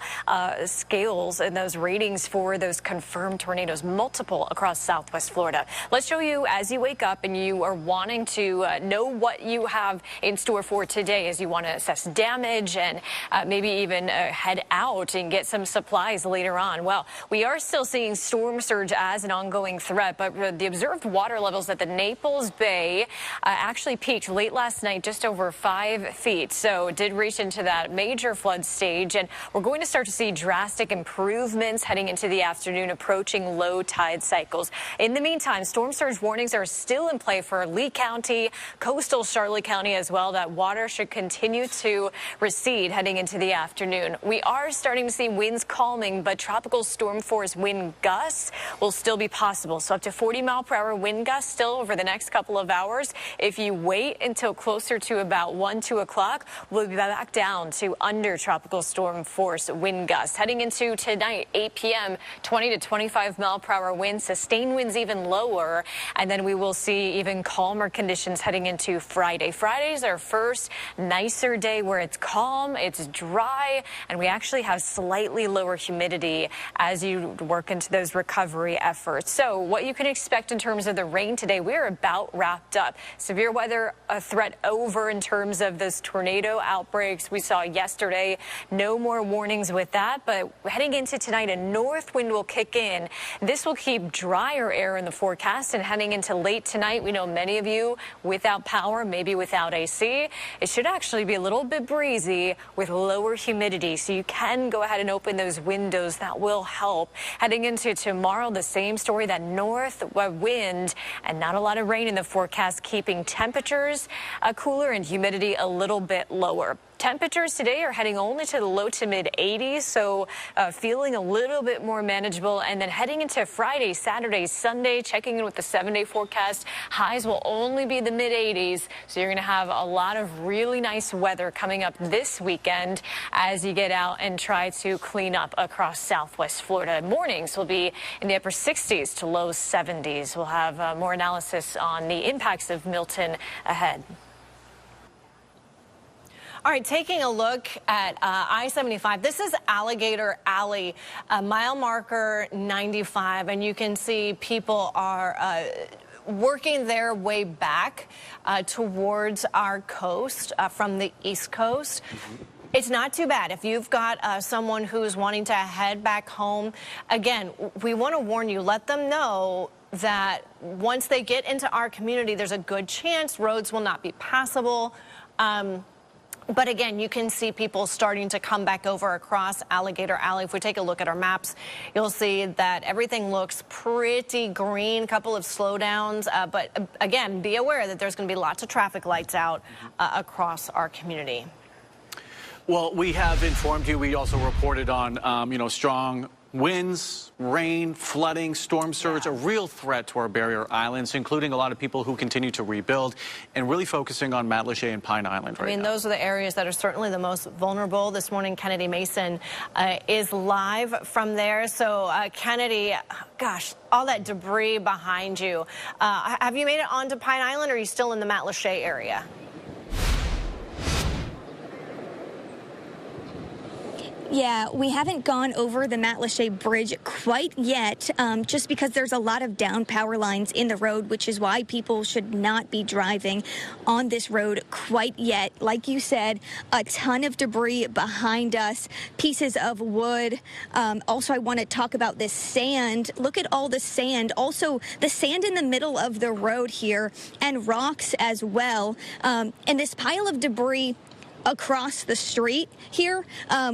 scales and those ratings for those confirmed tornadoes, multiple across Southwest Florida. Let's show you as you wake up and you are wanting to know what you have in store for today, as you want to assess damage and maybe even head out and get some supplies later on. Well, we are still seeing storm surge as an ongoing threat, but the observed water levels at the Naples Bay actually peaked late last night, just over 5 feet. So it did reach into that major flood stage, and we're going to start to see drastic improvements heading into the afternoon, approaching low tide cycles. In the meantime, storm surge warnings are still in play for Lee County, coastal Charlotte County as well. That water should continue to recede heading into the afternoon. We are starting to see winds calming, but tropical storm force wind gusts will still be possible. So up to 40-mile-per-hour wind gusts still over the next couple of hours. If you wait until closer to about 1, 2 o'clock, we'll be back down to under tropical storm force wind gusts. Heading into tonight, 8 p.m., 20 to 25-mile-per-hour winds, sustained winds even lower, and then we will see even calmer conditions heading into Friday. Friday's our first nicer day where it's calm, it's dry, and we actually have slightly lower humidity as you work into those recovery efforts. So what you can expect in terms of the rain today, we're about wrapped up. Severe weather a threat over in terms of those tornado outbreaks we saw yesterday. No more warnings with that, but heading into tonight, a north wind will kick in. This will keep drier air in the forecast, and heading into late tonight, we know many of you without power, maybe without AC. It should actually be a little bit breezy with lower humidity, so you can go ahead and open those windows. That will help. Heading into tomorrow, the same story, that north wind and not a lot of rain in the forecast, keeping temperatures cooler and humidity a little bit lower. Temperatures today are heading only to the low to mid 80s, so feeling a little bit more manageable. And then heading into Friday, Saturday, Sunday, checking in with the 7-day forecast, highs will only be the mid 80s. So you're going to have a lot of really nice weather coming up this weekend as you get out and try to clean up across Southwest Florida. Mornings will be in the upper 60s to low 70s. We'll have more analysis on the impacts of Milton ahead.
All right, taking a look at I-75. This is Alligator Alley, mile marker 95, and you can see people are working their way back towards our coast from the East Coast. It's not too bad. If you've got someone who's wanting to head back home, again, we want to warn you, let them know that once they get into our community, there's a good chance roads will not be passable. But again, you can see people starting to come back over across Alligator Alley. If we take a look at our maps, you'll see that everything looks pretty green, couple of slowdowns. But again, be aware that there's going to be lots of traffic lights out across our community.
Well, we have informed you. We also reported on, strong winds, rain, flooding, storm surge, a real threat to our barrier islands, including a lot of people who continue to rebuild and really focusing on Matlacha and Pine Island right now.
Those are the areas that are certainly the most vulnerable. This morning, Kennedy Mason is live from there. So, Kennedy, gosh, all that debris behind you. Have you made it onto Pine Island, or are you still in the Matlacha area?
Yeah, we haven't gone over the Matlacha Bridge quite yet, just because there's a lot of down power lines in the road, which is why people should not be driving on this road quite yet. Like you said, a ton of debris behind us, pieces of wood. Also, I want to talk about this sand. Look at all the sand. Also, the sand in the middle of the road here, and rocks as well. And this pile of debris across the street here,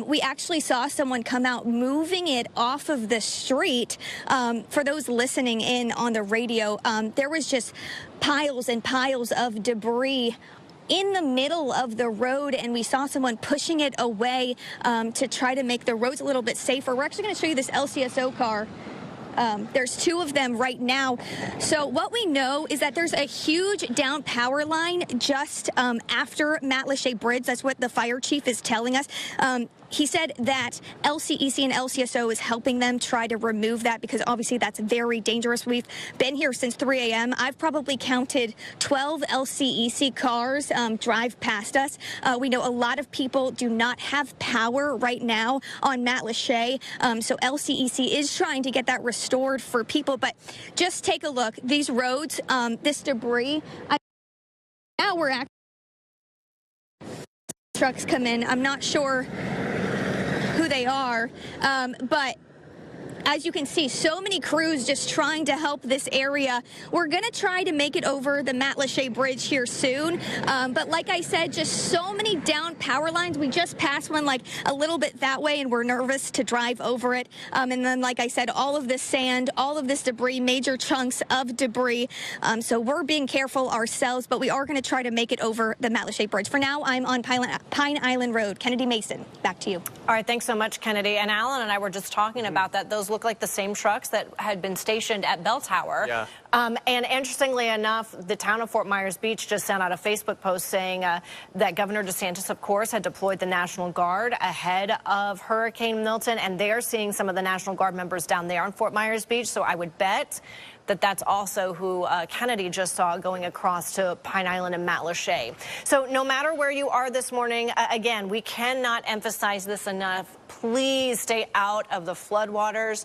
we actually saw someone come out moving it off of the street. For those listening in on the radio, there was just piles and piles of debris in the middle of the road, and we saw someone pushing it away to try to make the roads a little bit safer. We're actually going to show you this LCSO car. There's two of them right now. So what we know is that there's a huge down power line just after Matlacha Bridge. That's what the fire chief is telling us. He said that LCEC and LCSO is helping them try to remove that, because obviously that's very dangerous. We've been here since 3 a.m. I've probably counted 12 LCEC cars drive past us. We know a lot of people do not have power right now on Matlacha, so LCEC is trying to get that restored for people. But just take a look. These roads, this debris, now we're actually trucks come in. I'm not sure who they are, but as you can see, so many crews just trying to help this area. We're going to try to make it over the Matlacha Bridge here soon. But like I said, just so many down power lines. We just passed one like a little bit that way, and we're nervous to drive over it. And then, like I said, all of this sand, all of this debris, major chunks of debris. So we're being careful ourselves, but we are going to try to make it over the Matlacha Bridge. For now, I'm on Pine Island Road. Kennedy Mason, back to you.
All right, thanks so much, Kennedy. And Alan and I were just talking about that. Those look like the same trucks that had been stationed at Bell Tower.
Yeah.
And interestingly enough, the town of Fort Myers Beach just sent out a Facebook post saying that Governor DeSantis, of course, had deployed the National Guard ahead of Hurricane Milton, and they're seeing some of the National Guard members down there on Fort Myers Beach. So I would bet that that's also who Kennedy just saw going across to Pine Island and Matlacha. So no matter where you are this morning, again, we cannot emphasize this enough. Please stay out of the floodwaters.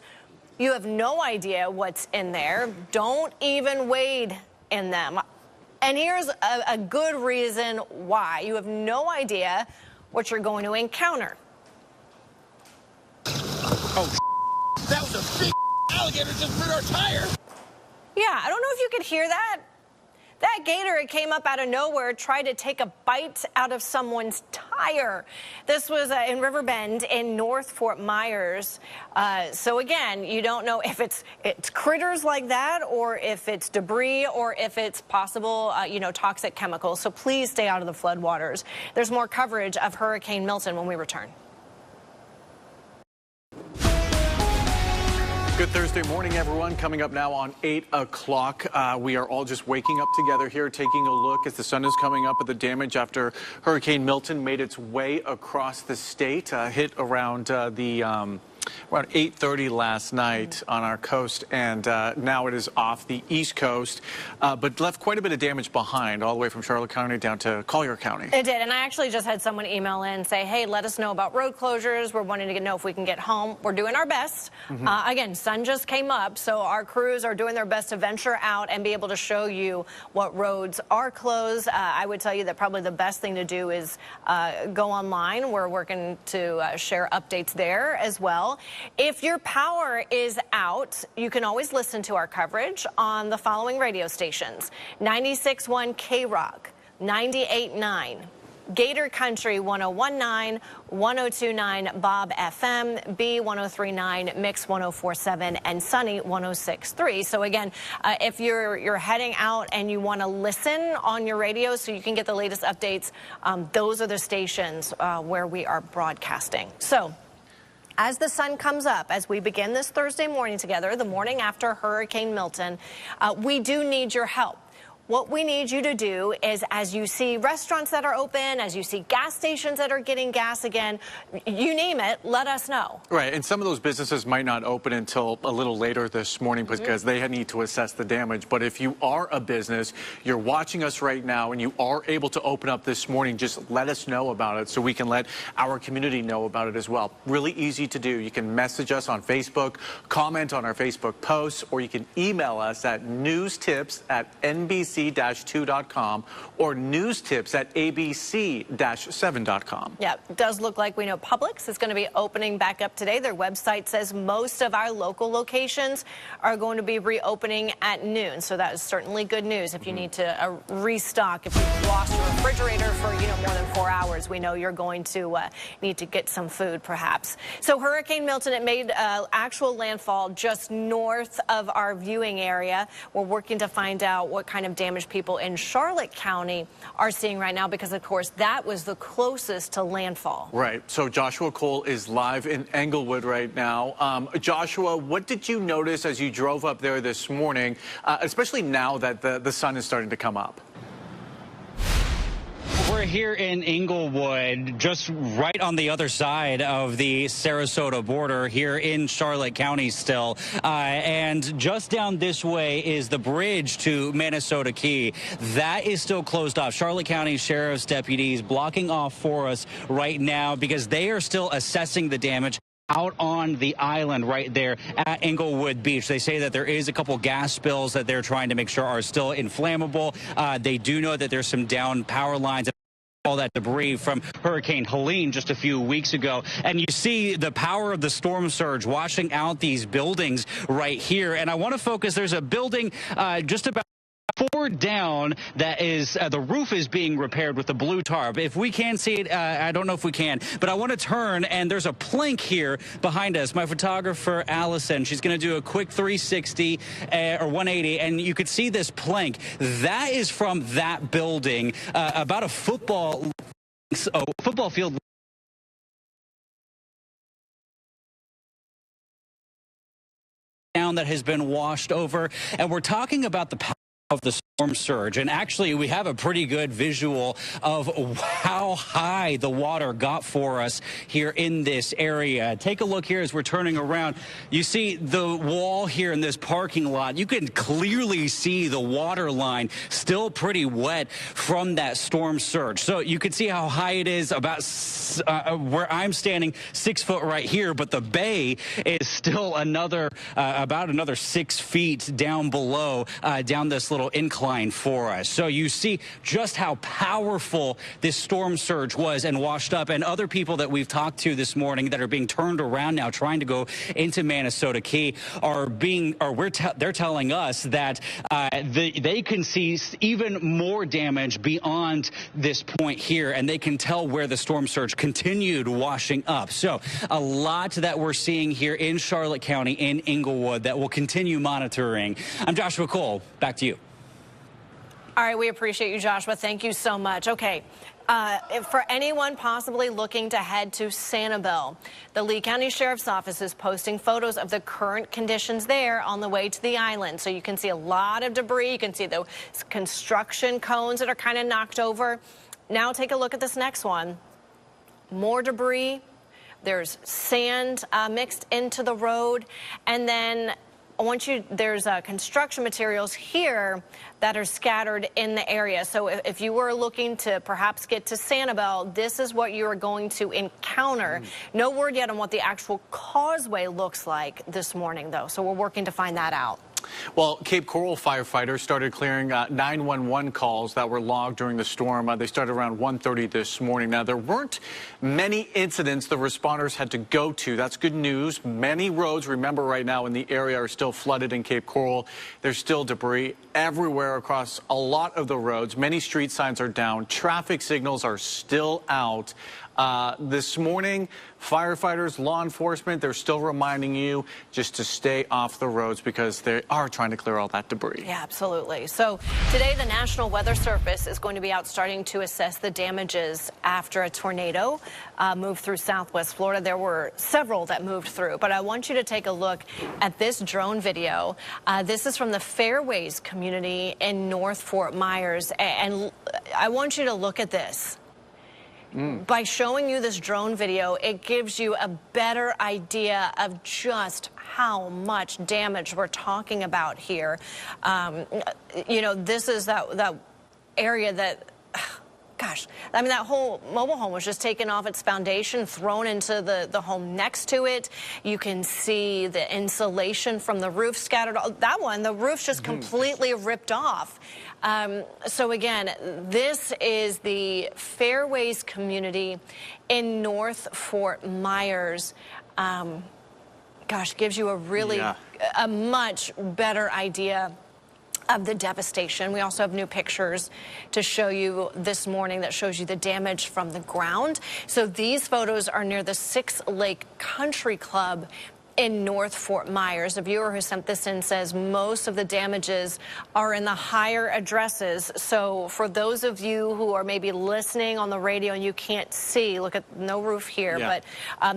You have no idea what's in there. Don't even wade in them. And here's a good reason why. You have no idea what you're going to encounter.
Oh, that was a big alligator just bit our tire.
Yeah, I don't know if you could hear that. That gator, it came up out of nowhere, tried to take a bite out of someone's tire. This was in Riverbend in North Fort Myers. So again, you don't know if it's critters like that, or if it's debris, or if it's possible, toxic chemicals. So please stay out of the floodwaters. There's more coverage of Hurricane Milton when we return.
Good Thursday morning, everyone. Coming up now on 8 o'clock, we are all just waking up together here, taking a look as the sun is coming up at the damage after Hurricane Milton made its way across the state, hit around around 8:30 last night on our coast, and now it is off the East Coast, but left quite a bit of damage behind, all the way from Charlotte County down to Collier County.
It did, and I actually just had someone email in and say, hey, let us know about road closures. We're wanting to know if we can get home. We're doing our best. Again, sun just came up, so our crews are doing their best to venture out and be able to show you what roads are closed. I would tell you that probably the best thing to do is go online. We're working to share updates there as well. If your power is out, you can always listen to our coverage on the following radio stations: 96.1 K-Rock, 98.9 Gator Country, 101.9, 102.9 Bob FM, B103.9, Mix 104.7, and Sunny 106.3. So again, if you're heading out and you want to listen on your radio so you can get the latest updates, those are the stations where we are broadcasting. So as the sun comes up, as we begin this Thursday morning together, the morning after Hurricane Milton, we do need your help. What we need you to do is, as you see restaurants that are open, as you see gas stations that are getting gas again, you name it, let us know.
Right, and some of those businesses might not open until a little later this morning because they need to assess the damage. But if you are a business, you're watching us right now, and you are able to open up this morning, just let us know about it so we can let our community know about it as well. Really easy to do. You can message us on Facebook, comment on our Facebook posts, or you can email us at newstips@nbc-2.com or newstips@abc-7.com.
Yeah, it does look like we know Publix is going to be opening back up today. Their website says most of our local locations are going to be reopening at noon. So that is certainly good news. If you need to restock, if you've lost your refrigerator for more than 4 hours, we know you're going to need to get some food perhaps. So Hurricane Milton, it made actual landfall just north of our viewing area. We're working to find out what kind of damage people in Charlotte County are seeing right now, because of course that was the closest to landfall.
Right. So Joshua Cole is live in Englewood right now. Joshua, what did you notice as you drove up there this morning, especially now that the sun is starting to come up?
We're here in Englewood, just right on the other side of the Sarasota border here in Charlotte County still. And just down this way is the bridge to Minnesota Key. That is still closed off. Charlotte County Sheriff's deputies blocking off for us right now because they are still assessing the damage out on the island right there at Englewood Beach. They say that there is a couple gas spills that they're trying to make sure are still inflammable. They do know that there's some down power lines, all that debris from Hurricane Helene just a few weeks ago. And you see the power of the storm surge washing out these buildings right here. And I want to focus, there's a building just about 4 down that is the roof is being repaired with the blue tarp. If we can see it, I don't know if we can, but I want to turn, and there's a plank here behind us. My photographer Allison, she's going to do a quick 360 or 180, and you could see this plank. That is from that building, about a football field down that has been washed over. And we're talking about the power of the storm surge, and actually we have a pretty good visual of how high the water got for us here in this area. Take a look here as we're turning around. You see the wall here in this parking lot. You can clearly see the water line still pretty wet from that storm surge. So you can see how high it is, about where I'm standing, 6 foot right here, but the bay is still about another 6 feet down below, down this little little incline for us. So you see just how powerful this storm surge was and washed up. And other people that we've talked to this morning that are being turned around now trying to go into Manasota Key they're telling us that they can see even more damage beyond this point here, and they can tell where the storm surge continued washing up. So a lot that we're seeing here in Charlotte County, in Inglewood, that we'll continue monitoring. I'm Joshua Cole. Back to you.
All right, we appreciate you, Joshua. Thank you so much. Okay. For anyone possibly looking to head to Sanibel, the Lee County Sheriff's Office is posting photos of the current conditions there on the way to the island. So you can see a lot of debris. You can see the construction cones that are kind of knocked over. Now take a look at this next one. More debris. There's sand mixed into the road. And then there's construction materials here that are scattered in the area. So if you were looking to perhaps get to Sanibel, this is what you are going to encounter. No word yet on what the actual causeway looks like this morning, though. So we're working to find that out.
Well, Cape Coral firefighters started clearing 911 calls that were logged during the storm. They started around 1:30 this morning. Now, there weren't many incidents the responders had to go to. That's good news. Many roads, remember, right now in the area are still flooded in Cape Coral. There's still debris everywhere across a lot of the roads. Many street signs are down. Traffic signals are still out. This morning, firefighters, law enforcement, they're still reminding you just to stay off the roads because they are trying to clear all that debris.
Yeah, absolutely. So today, the National Weather Service is going to be out starting to assess the damages after a tornado moved through Southwest Florida. There were several that moved through, but I want you to take a look at this drone video. This is from the Fairways community in North Fort Myers, and I want you to look at this. By showing you this drone video, it gives you a better idea of just how much damage we're talking about here. You know, this is that area that, gosh, I mean, that whole mobile home was just taken off its foundation, thrown into the home next to it. You can see the insulation from the roof scattered. That one, the roof's just completely ripped off. So again, this is the Fairways community in North Fort Myers. Gosh, gives you a much better idea of the devastation. We also have new pictures to show you this morning that shows you the damage from the ground. So these photos are near the Six Lake Country Club in North Fort Myers. A viewer who sent this in says most of the damages are in the higher addresses. So for those of you who are maybe listening on the radio and you can't see, look at no roof here, but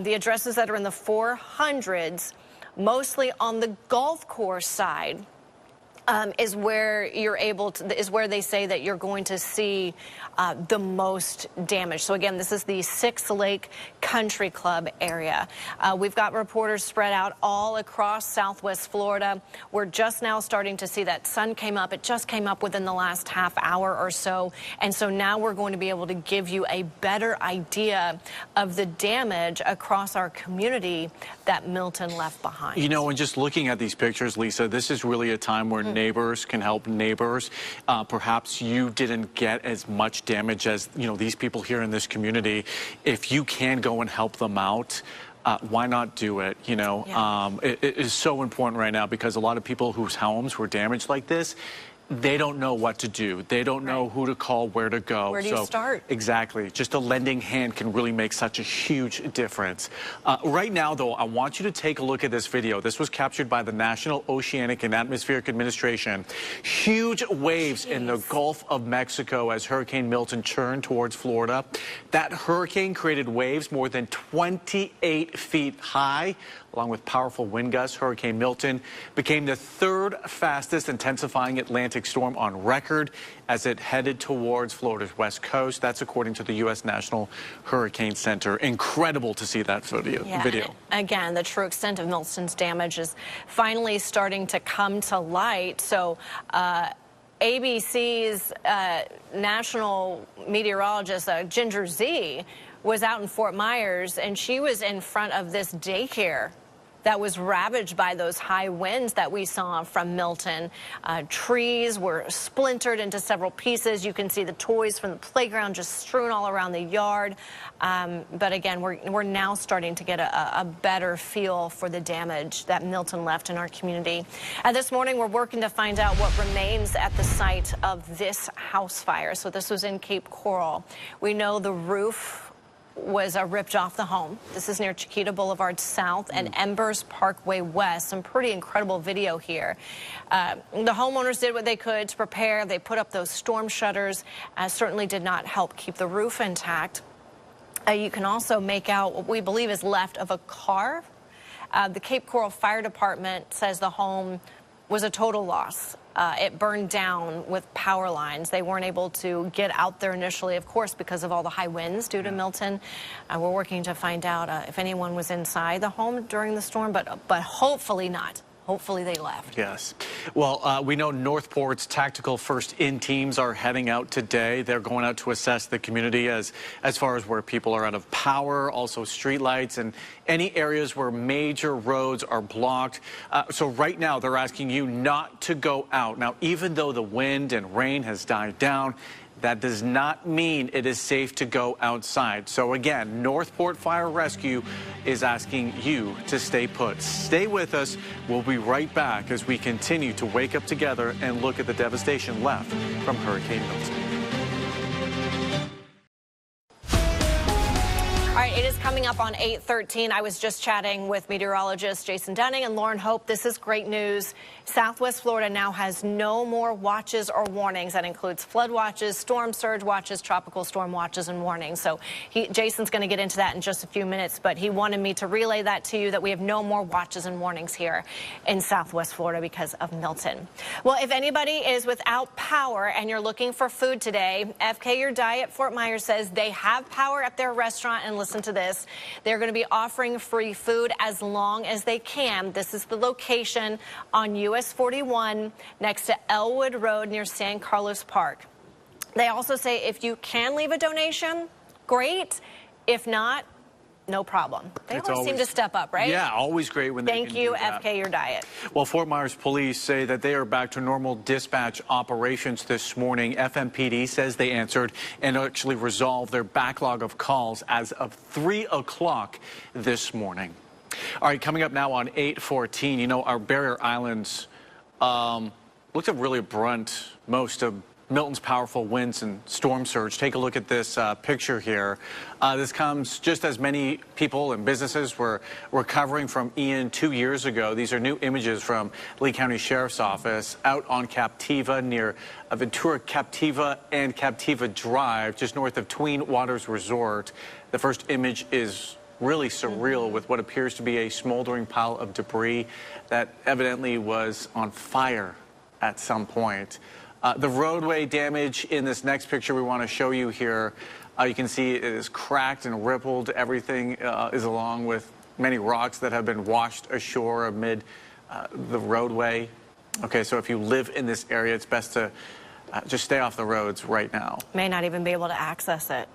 the addresses that are in the 400s, mostly on the golf course side, is where they say that you're going to see the most damage. So again, this is the Six Lake Country Club area. We've got reporters spread out all across Southwest Florida. We're just now starting to see that sun came up. It just came up within the last half hour or so. And so now we're going to be able to give you a better idea of the damage across our community that Milton left behind.
You know, and just looking at these pictures, Lisa, this is really a time where neighbors can help neighbors. Perhaps you didn't get as much damage as, you know, these people here in this community. If you can go and help them out, why not do it? You know, it is so important right now because a lot of people whose homes were damaged like this, they don't know what to do. They don't know who to call, where to go.
Where do you start?
Exactly. Just a lending hand can really make such a huge difference. Right now, though, I want you to take a look at this video. This was captured by the National Oceanic and Atmospheric Administration. Huge waves in the Gulf of Mexico as Hurricane Milton turned towards Florida. That hurricane created waves more than 28 feet high. Along with powerful wind gusts, Hurricane Milton became the third fastest intensifying Atlantic storm on record as it headed towards Florida's west coast. That's according to the U.S. National Hurricane Center. Incredible to see that video.
Again, the true extent of Milton's damage is finally starting to come to light. So ABC's national meteorologist, Ginger Zee, was out in Fort Myers, and she was in front of this daycare that was ravaged by those high winds that we saw from Milton. Trees were splintered into several pieces. You can see the toys from the playground just strewn all around the yard. But again, we're now starting to get a better feel for the damage that Milton left in our community. This morning, we're working to find out what remains at the site of this house fire. So this was in Cape Coral. We know the roof was ripped off the home. This is near Chiquita Boulevard South and Embers Parkway West. Some pretty incredible video here. The homeowners did what they could to prepare. They put up those storm shutters. Certainly did not help keep the roof intact. You can also make out what we believe is left of a car. The Cape Coral Fire Department says the home was a total loss. It burned down with power lines. They weren't able to get out there initially, of course, because of all the high winds due to Milton. We're working to find out if anyone was inside the home during the storm, but hopefully not. Hopefully they left.
Yes. Well, we know Northport's Tactical First In teams are heading out today. They're going out to assess the community as far as where people are out of power, also streetlights, and any areas where major roads are blocked. So right now they're asking you not to go out. Now, even though the wind and rain has died down, that does not mean it is safe to go outside. So again, Northport Fire Rescue is asking you to stay put. Stay with us. We'll be right back as we continue to wake up together and look at the devastation left from Hurricane Milton.
All right, it is coming up on 8:13. I was just chatting with meteorologists Jason Dunning and Lauren Hope. This is great news. Southwest Florida now has no more watches or warnings. That includes flood watches, storm surge watches, tropical storm watches, and warnings. So Jason's going to get into that in just a few minutes, but he wanted me to relay that to you, that we have no more watches and warnings here in Southwest Florida because of Milton. Well, if anybody is without power and you're looking for food today, FK Your Diet Fort Myers says they have power at their restaurant, and listen to this. They're going to be offering free food as long as they can. This is the location on US 41 next to Elwood Road near San Carlos Park. They also say if you can leave a donation, great. If not, no problem. They always seem to step up, right?
Yeah, always great when they can do that.
Thank you, FK Your Diet.
Well, Fort Myers police say that they are back to normal dispatch operations this morning. FMPD says they answered and actually resolved their backlog of calls as of 3 o'clock this morning. All right, coming up now on 8:14, you know, our barrier islands looked at really brunt most of Milton's powerful winds and storm surge. Take a look at this picture here. This comes just as many people and businesses were recovering from Ian 2 years ago. These are new images from Lee County Sheriff's Office out on Captiva near Ventura Captiva and Captiva Drive, just north of Tween Waters Resort. The first image is really surreal with what appears to be a smoldering pile of debris that evidently was on fire at some point. The roadway damage in this next picture we want to show you here, you can see it is cracked and rippled. Everything is along with many rocks that have been washed ashore amid the roadway. Okay, so if you live in this area, it's best to just stay off the roads right now.
May not even be able to access it.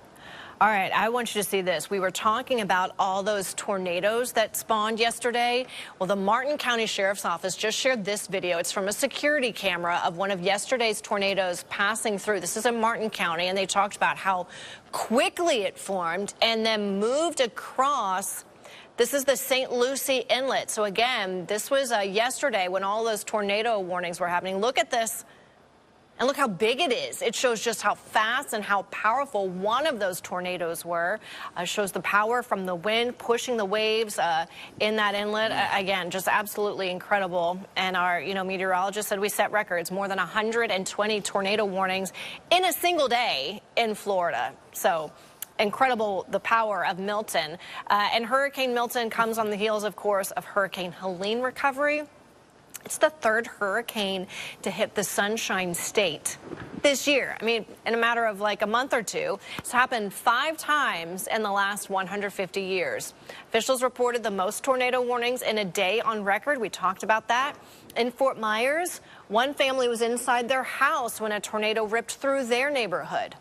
All right, I want you to see this. We were talking about all those tornadoes that spawned yesterday. Well, the Martin County Sheriff's Office just shared this video. It's from a security camera of one of yesterday's tornadoes passing through. This is in Martin County, and they talked about how quickly it formed and then moved across. This is the St. Lucie Inlet. So again, this was yesterday when all those tornado warnings were happening. Look at this. And look how big it is. It shows just how fast and how powerful one of those tornadoes were. Shows the power from the wind pushing the waves in that inlet. Again, just absolutely incredible. And our meteorologist said we set records, more than 120 tornado warnings in a single day in Florida. So incredible, the power of Milton. And Hurricane Milton comes on the heels, of course, of Hurricane Helene recovery. It's the third hurricane to hit the Sunshine State this year. I mean, in a matter of like a month or two. It's happened 5 times in the last 150 years. Officials reported the most tornado warnings in a day on record. We talked about that. In Fort Myers, one family was inside their house when a tornado ripped through their neighborhood.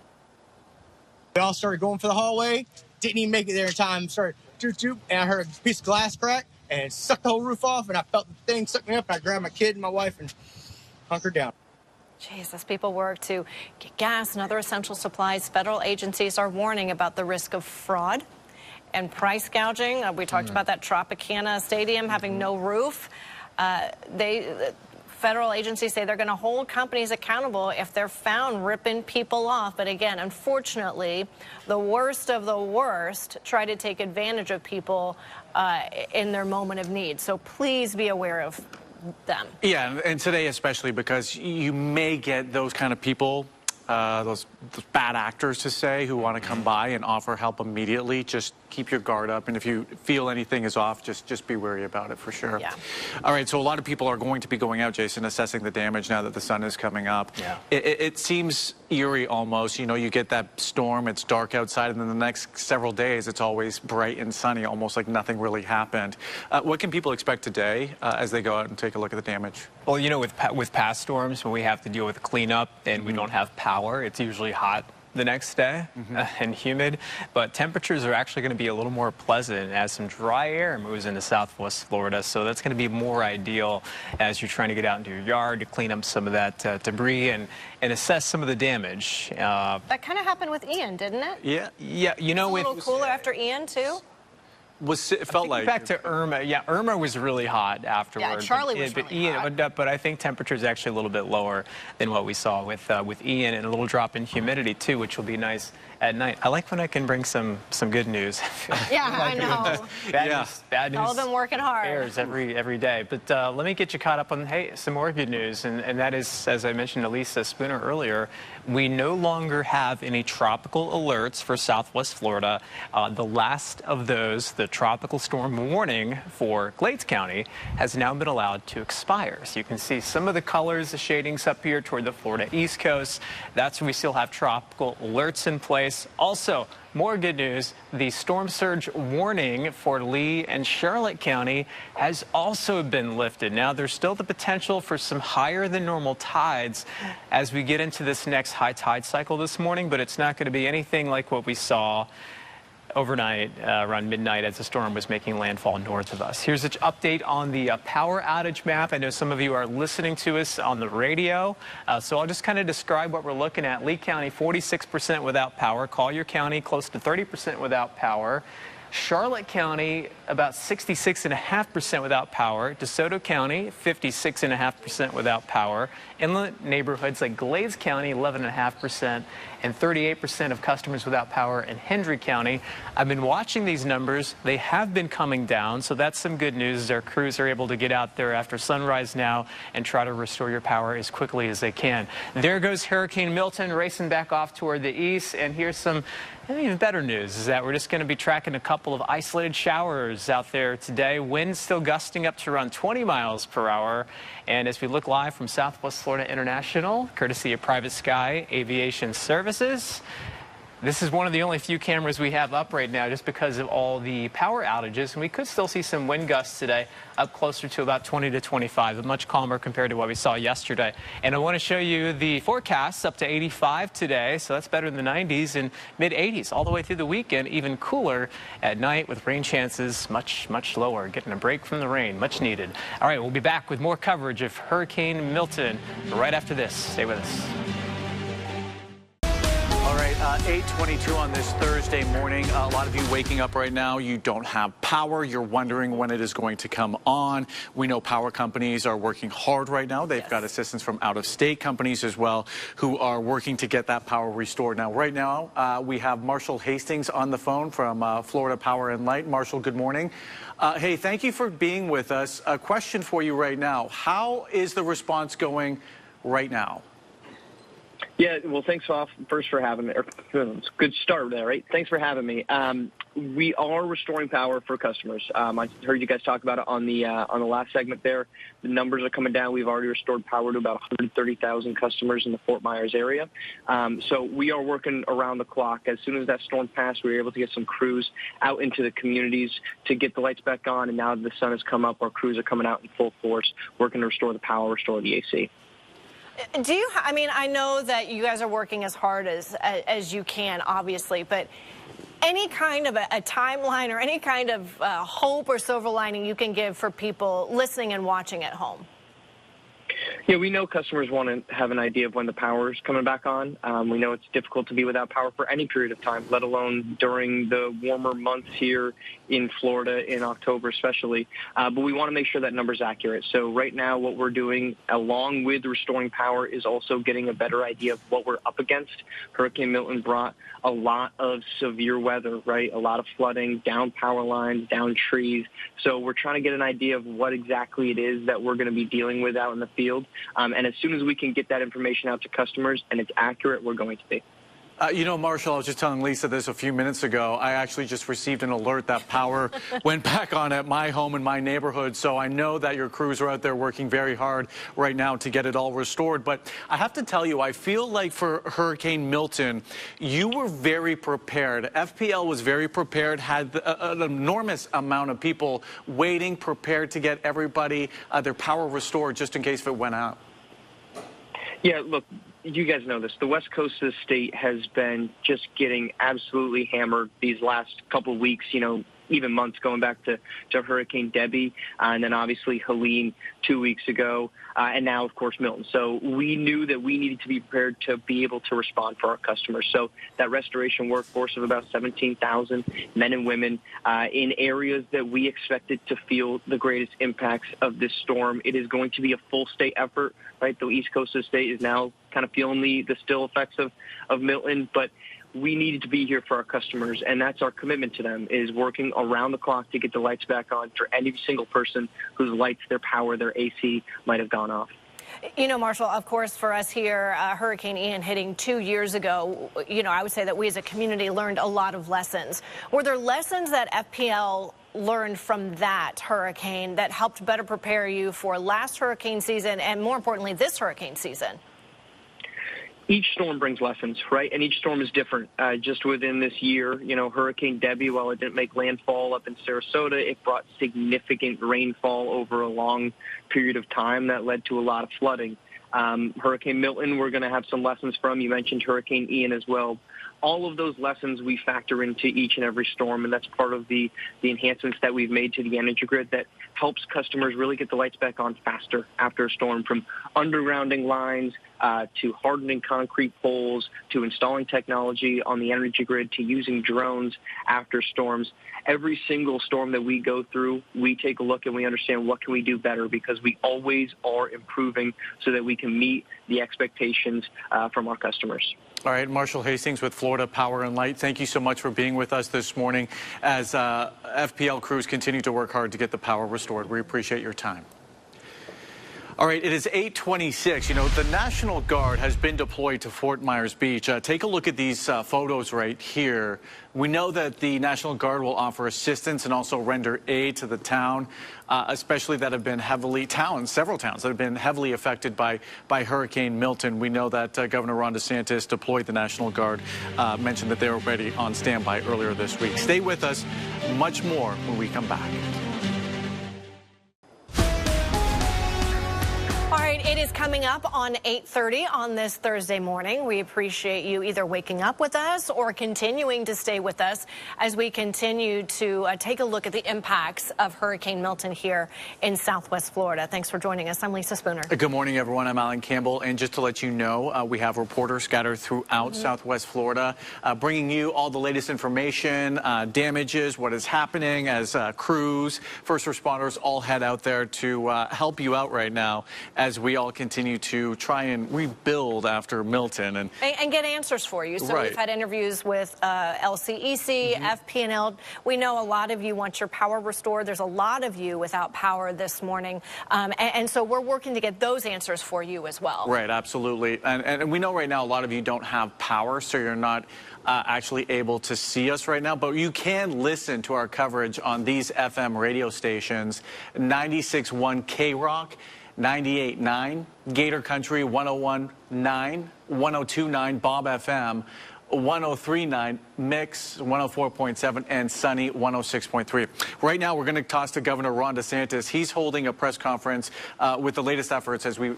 They all started going for the hallway. Didn't even make it there in time. Started doop, doop, and I heard a piece of glass crack. and it sucked the whole roof off, and I felt the thing suck me up, and I grabbed my kid and my wife and hunkered down.
Jesus, people work to get gas and other essential supplies. Federal agencies are warning about the risk of fraud and price gouging. We talked about that Tropicana Stadium having no roof. Federal agencies say they're going to hold companies accountable if they're found ripping people off. But again, unfortunately, the worst of the worst try to take advantage of people in their moment of need. So please be aware of them.
Yeah, and today especially, because you may get those kind of people, those bad actors to say, who want to come by and offer help immediately. Just keep your guard up, and if you feel anything is off, just be wary about it for sure.
Yeah.
All right, so a lot of people are going to be going out, Jason, assessing the damage now that the sun is coming up.
Yeah.
It seems eerie almost. You know, you get that storm, it's dark outside, and then the next several days it's always bright and sunny, almost like nothing really happened. What can people expect today as they go out and take a look at the damage?
Well, you know, with past storms, when we have to deal with cleanup and we don't have power, it's usually hot the next day and humid, but temperatures are actually going to be a little more pleasant as some dry air moves into southwest Florida, so that's going to be more ideal as you're trying to get out into your yard to clean up some of that debris and assess some of the damage.
That kind of happened with Ian, didn't it?
Yeah, you know,
a little cooler after Ian too.
It felt like
back to Irma. Yeah, Irma was really hot afterward.
Yeah, Charlie was
but
really
Ian,
hot.
But I think temperatures actually a little bit lower than what we saw with Ian, and a little drop in humidity too, which will be nice at night. I like when I can bring some good news.
Yeah, I know.
Bad news.
All of them working hard.
Airs every day. But let me get you caught up on some more good news, and that is, as I mentioned to Lisa Spooner earlier, we no longer have any tropical alerts for Southwest Florida. The last of those, the tropical storm warning for Glades County, has now been allowed to expire. So you can see some of the colors, the shadings up here toward the Florida East Coast. That's where we still have tropical alerts in place. Also, more good news, the storm surge warning for Lee and Charlotte County has also been lifted. Now, there's still the potential for some higher than normal tides as we get into this next high tide cycle this morning, but it's not going to be anything like what we saw overnight around midnight as the storm was making landfall north of us. Here's an update on the power outage map. I know some of you are listening to us on the radio, so I'll just kind of describe what we're looking at. Lee County, 46% without power. Collier County, close to 30% without power. Charlotte County, about 66.5% without power. DeSoto County, 56.5% without power. Inland neighborhoods like Glades County, 11.5%, and 38% of customers without power in Hendry County. I've been watching these numbers. They have been coming down, so that's some good news. Our crews are able to get out there after sunrise now and try to restore your power as quickly as they can. There goes Hurricane Milton racing back off toward the east, and here's some even better news is that we're just going to be tracking a couple of isolated showers out there today. Winds still gusting up to around 20 miles per hour. And as we look live from Southwest Florida International, courtesy of Private Sky Aviation Services, this is one of the only few cameras we have up right now just because of all the power outages. And we could still see some wind gusts today up closer to about 20 to 25, but much calmer compared to what we saw yesterday. And I want to show you the forecast up to 85 today. So that's better than the 90s and mid 80s all the way through the weekend, even cooler at night with rain chances much lower. Getting a break from the rain, much needed. All right, we'll be back with more coverage of Hurricane Milton right after this. Stay with us.
All right, 8:22 on this Thursday morning. A lot of you waking up right now, you don't have power. You're wondering when it is going to come on. We know power companies are working hard right now. They've got assistance from out-of-state companies as well who are working to get that power restored. Now, right now, we have Marshall Hastings on the phone from Florida Power and Light. Marshall, good morning. Hey, thank you for being with us. A question for you right now. How is the response going right now?
Yeah, well, thanks first for having me. It's a good start there, right? Thanks for having me. We are restoring power for customers. I heard you guys talk about it on the last segment there. The numbers are coming down. We've already restored power to about 130,000 customers in the Fort Myers area. So we are working around the clock. As soon as that storm passed, we were able to get some crews out into the communities to get the lights back on. And now that the sun has come up, our crews are coming out in full force, working to restore the power, restore the AC.
I mean, I know that you guys are working as hard as you can, obviously, but Any kind of a timeline or any kind of hope or silver lining you can give for people listening and watching at home?
Yeah, we know customers want to have an idea of when the power is coming back on. We know it's difficult to be without power for any period of time, let alone during the warmer months here in Florida in October especially. But we want to make sure that number's accurate. So right now what we're doing, along with restoring power, is also getting a better idea of what we're up against. Hurricane Milton brought a lot of severe weather, right? A lot of flooding, down power lines, down trees. So we're trying to get an idea of what exactly it is that we're going to be dealing with out in the field. And as soon as we can get that information out to customers and it's accurate, we're going to be.
You know, Marshall, I was just telling Lisa this a few minutes ago. I actually just received an alert that power went back on at my home in my neighborhood. So I know that your crews are out there working very hard right now to get it all restored. But I have to tell you, I feel like for Hurricane Milton, you were very prepared. FPL was very prepared, had an enormous amount of people waiting, prepared to get everybody their power restored just in case if it went out.
Yeah, look, you guys know this. The west coast of the state has been just getting absolutely hammered these last couple of weeks, you know, even months going back to Hurricane Debbie, and then obviously Helene 2 weeks ago, and now, of course, Milton. So we knew that we needed to be prepared to be able to respond for our customers. So that restoration workforce of about 17,000 men and women in areas that we expected to feel the greatest impacts of this storm. It is going to be a full state effort, right? The east coast of the state is now kind of feeling the still effects of Milton, but we needed to be here for our customers, and that's our commitment to them, is working around the clock to get the lights back on for any single person whose lights, their power, their AC might have gone off.
You know, Marshall, of course, for us here, Hurricane Ian hitting 2 years ago, you know, I would say that we as a community learned a lot of lessons. Were there lessons that FPL learned from that hurricane that helped better prepare you for last hurricane season and, more importantly, this hurricane season?
Each storm brings lessons, right? And each storm is different. Just within this year, you know, Hurricane Debbie, while it didn't make landfall up in Sarasota, it brought significant rainfall over a long period of time that led to a lot of flooding. Hurricane Milton, we're going to have some lessons from. You mentioned Hurricane Ian as well. All of those lessons we factor into each and every storm, and that's part of the enhancements that we've made to the energy grid that helps customers really get the lights back on faster after a storm, from undergrounding lines to hardening concrete poles to installing technology on the energy grid to using drones after storms. Every single storm that we go through, we take a look and we understand what can we do better, because we always are improving so that we can meet the expectations from our customers.
All right, Marshall Hastings with Florida Power and Light, thank you so much for being with us this morning as FPL crews continue to work hard to get the power restored. We appreciate your time. All right, it is 8:26. You know, the National Guard has been deployed to Fort Myers Beach. Take a look at these photos right here. We know that the National Guard will offer assistance and also render aid to the town, especially that have been several towns that have been heavily affected by Hurricane Milton. We know that Governor Ron DeSantis deployed the National Guard, mentioned that they were ready on standby earlier this week. Stay with us. Much more when we come back.
All right, it is coming up on 8:30 on this Thursday morning. We appreciate you either waking up with us or continuing to stay with us as we continue to take a look at the impacts of Hurricane Milton here in Southwest Florida. Thanks for joining us. I'm Lisa Spooner.
Good morning, everyone. I'm Alan Campbell. And just to let you know, we have reporters scattered throughout Southwest Florida, bringing you all the latest information, damages, what is happening as crews, first responders all head out there to help you out right now as we all continue to try and rebuild after Milton and
get answers for you. So
right.
We've had interviews with LCEC, FP&L. We know a lot of you want your power restored. There's a lot of you without power this morning. And so we're working to get those answers for you as well.
Right, absolutely. And we know right now a lot of you don't have power, so you're not actually able to see us right now, but you can listen to our coverage on these FM radio stations: 96.1 K-Rock, 98.9 Gator Country, 101.9, 102.9 Bob FM, 103.9 Mix, 104.7, and Sunny 106.3. Right now, we're going to toss to Governor Ron DeSantis. He's holding a press conference with the latest efforts as we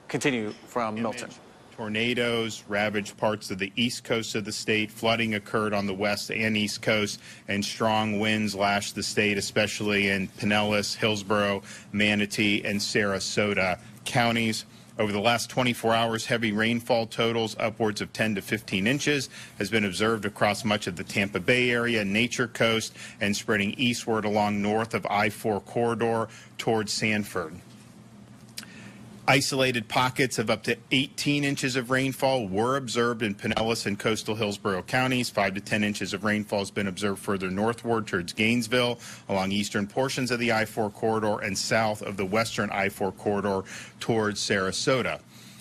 continue from Milton.
Tornadoes ravaged parts of the east coast of the state. Flooding occurred on the west and east coast, and strong winds lashed the state, especially in Pinellas, Hillsborough, Manatee, and Sarasota counties. Over the last 24 hours, heavy rainfall totals upwards of 10 to 15 inches has been observed across much of the Tampa Bay area, Nature Coast, and spreading eastward along north of I-4 corridor towards Sanford. Isolated pockets of up to 18 inches of rainfall were observed in Pinellas and coastal Hillsborough counties. 5 to 10 inches of rainfall has been observed further northward towards Gainesville, along eastern portions of the I-4 corridor, and south of the western I-4 corridor towards Sarasota.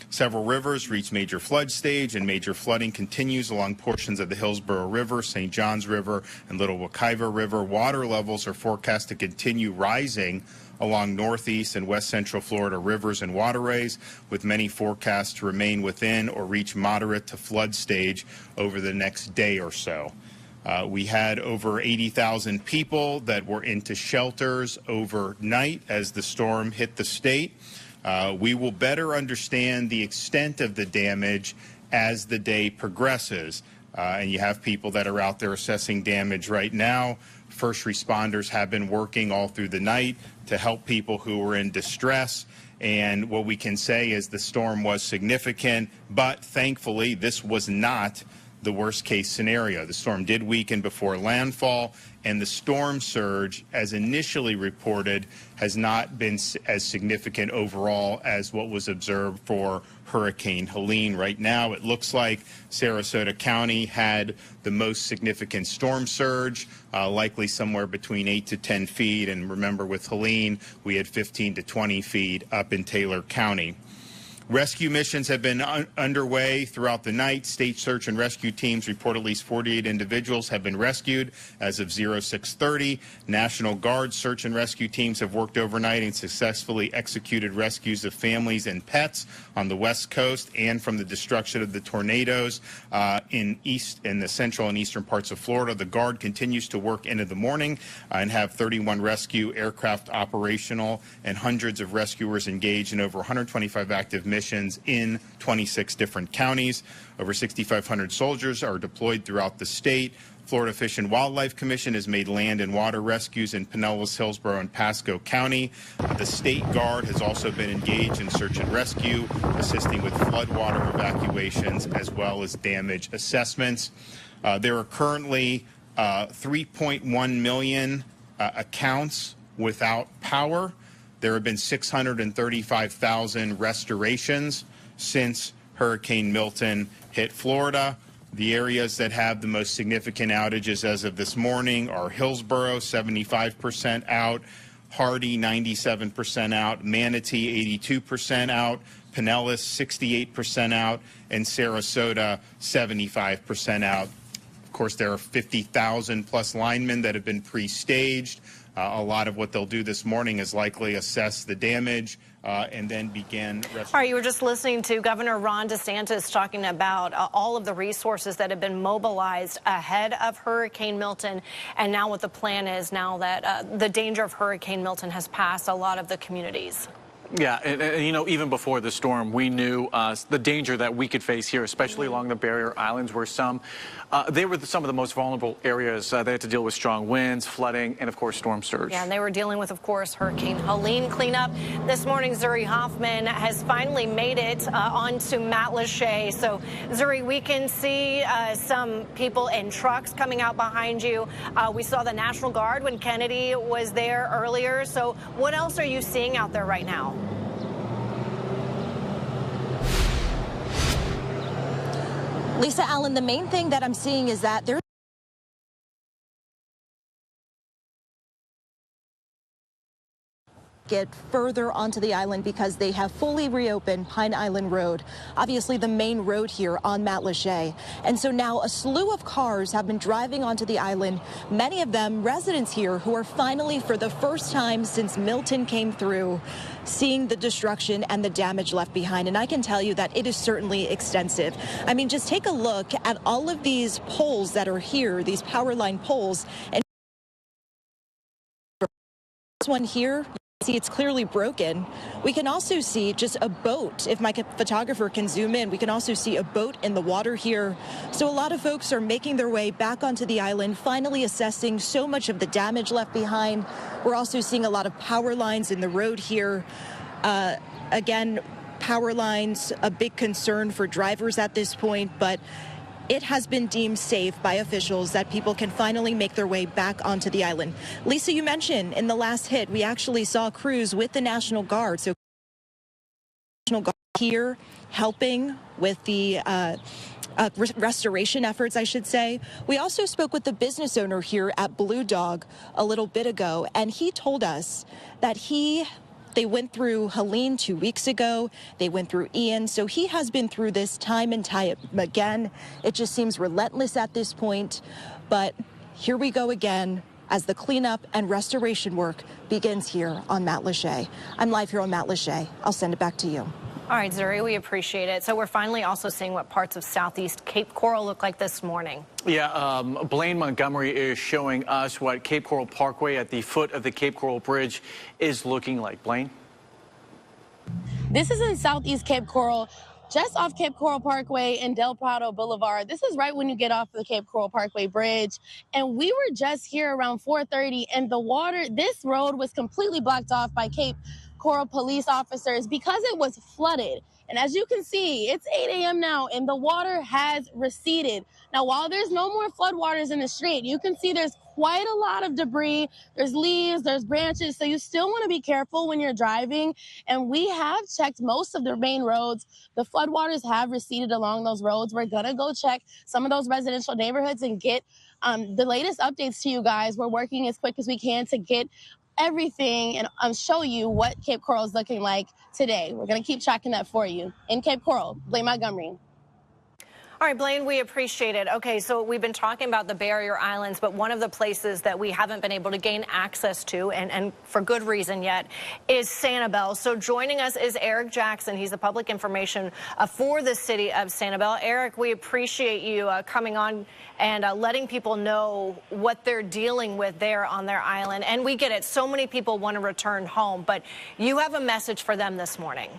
Several rivers reached major flood stage, and major flooding continues along portions of the Hillsborough River, St. Johns River, and Little Wekiva River. Water levels are forecast to continue rising along northeast and west central Florida rivers and waterways, with many forecasts to remain within or reach moderate to flood stage over the next day or so. We had over 80,000 people that were into shelters overnight as the storm hit the state. We will better understand the extent of the damage as the day progresses. And you have people that are out there assessing damage right now. First responders have been working all through the night to help people who were in distress. And what we can say is the storm was significant, but thankfully this was not the worst case scenario. The storm did weaken before landfall, and the storm surge, as initially reported, has not been as significant overall as what was observed for Hurricane Helene. Right now, it looks like Sarasota County had the most significant storm surge, likely somewhere between 8 to 10 feet. And remember, with Helene, we had 15 to 20 feet up in Taylor County. Rescue missions have been underway throughout the night. State search and rescue teams report at least 48 individuals have been rescued as of 0630. National Guard search and rescue teams have worked overnight and successfully executed rescues of families and pets on the west coast and from the destruction of the tornadoes in the central and eastern parts of Florida. The Guard continues to work into the morning and have 31 rescue aircraft operational and hundreds of rescuers engaged in over 125 active missions in 26 different counties. Over 6,500 soldiers are deployed throughout the state. Florida Fish and Wildlife Commission has made land and water rescues in Pinellas, Hillsborough, and Pasco County. The State Guard has also been engaged in search and rescue, assisting with floodwater evacuations as well as damage assessments. There are currently 3.1 million accounts without power. There have been 635,000 restorations since Hurricane Milton hit Florida. The areas that have the most significant outages as of this morning are Hillsborough, 75% out, Hardy, 97% out, Manatee, 82% out, Pinellas, 68% out, and Sarasota, 75% out. Of course, there are 50,000 plus linemen that have been pre-staged. A lot of what they'll do this morning is likely assess the damage and then begin restoration.
All right, you were just listening to Governor Ron DeSantis talking about all of the resources that have been mobilized ahead of Hurricane Milton, and now what the plan is now that the danger of Hurricane Milton has passed a lot of the communities.
Yeah, and you know, even before the storm, we knew the danger that we could face here, especially along the barrier islands, where they were some of the most vulnerable areas. They had to deal with strong winds, flooding, and of course, storm surge.
Yeah, and they were dealing with, of course, Hurricane Helene cleanup. This morning, Zuri Hoffman has finally made it onto Matlacha. So, Zuri, we can see some people in trucks coming out behind you. We saw the National Guard when Kennedy was there earlier. So, what else are you seeing out there right now?
Lisa Allen, the main thing that I'm seeing is that there's get further onto the island because they have fully reopened Pine Island Road, obviously the main road here on Matlacha. And so now a slew of cars have been driving onto the island, many of them residents here who are finally, for the first time since Milton came through, seeing the destruction and the damage left behind. And I can tell you that it is certainly extensive. I mean, just take a look at all of these poles that are here, these power line poles. And this one here, see it's clearly broken. We can also see just a boat. If my photographer can zoom in, we can also see a boat in the water here. So a lot of folks are making their way back onto the island, finally assessing so much of the damage left behind. We're also seeing a lot of power lines in the road here. Again, power lines, a big concern for drivers at this point, but it has been deemed safe by officials that people can finally make their way back onto the island. Lisa, you mentioned in the last hit, we actually saw crews with the National Guard. So National Guard here helping with the restoration efforts, I should say. We also spoke with the business owner here at Blue Dog a little bit ago, and he told us that they went through Helene 2 weeks ago. They went through Ian. So he has been through this time and time again. It just seems relentless at this point. But here we go again as the cleanup and restoration work begins here on Matlacha. I'm live here on Matlacha. I'll send it back to you.
All right, Zuri, we appreciate it. So we're finally also seeing what parts of southeast Cape Coral look like this morning.
Yeah, Blaine Montgomery is showing us what Cape Coral Parkway at the foot of the Cape Coral Bridge is looking like. Blaine?
This is in southeast Cape Coral, just off Cape Coral Parkway and Del Prado Boulevard. This is right when you get off the Cape Coral Parkway Bridge. And we were just here around 4:30, and the water, this road was completely blocked off by Cape Coral police officers because it was flooded. And as you can see, it's 8 a.m. now and the water has receded. Now, while there's no more floodwaters in the street, you can see there's quite a lot of debris. There's leaves, there's branches, so you still want to be careful when you're driving. And we have checked most of the main roads. The floodwaters have receded along those roads. We're going to go check some of those residential neighborhoods and get the latest updates to you guys. We're working as quick as we can to get everything and show you what Cape Coral is looking like today. We're going to keep tracking that for you. In Cape Coral, Blaine Montgomery.
All right, Blaine, we appreciate it. Okay, so we've been talking about the barrier islands, but one of the places that we haven't been able to gain access to, and for good reason yet, is Sanibel. So joining us is Eric Jackson. He's the public information for the city of Sanibel. Eric, we appreciate you coming on and letting people know what they're dealing with there on their island. And we get it. So many people want to return home, but you have a message for them this morning.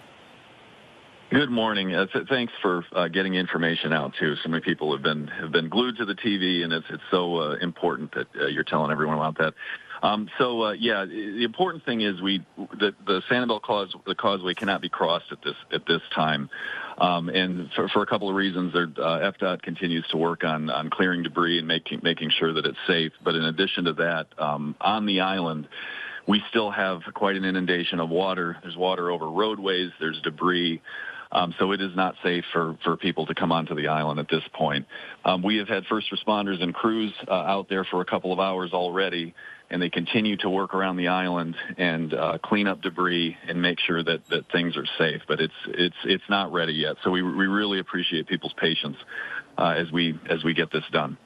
Good morning. Thanks for getting information out too. So many people have been glued to the TV, and it's so important that you're telling everyone about that. Yeah, the important thing is the Sanibel Causeway cannot be crossed at this time, and for a couple of reasons. FDOT continues to work on clearing debris and making sure that it's safe. But in addition to that, on the island, we still have quite an inundation of water. There's water over roadways. There's debris. So it is not safe for people to come onto the island at this point. We have had first responders and crews out there for a couple of hours already, and they continue to work around the island and clean up debris and make sure that things are safe. But it's not ready yet. So we really appreciate people's patience as we get this done.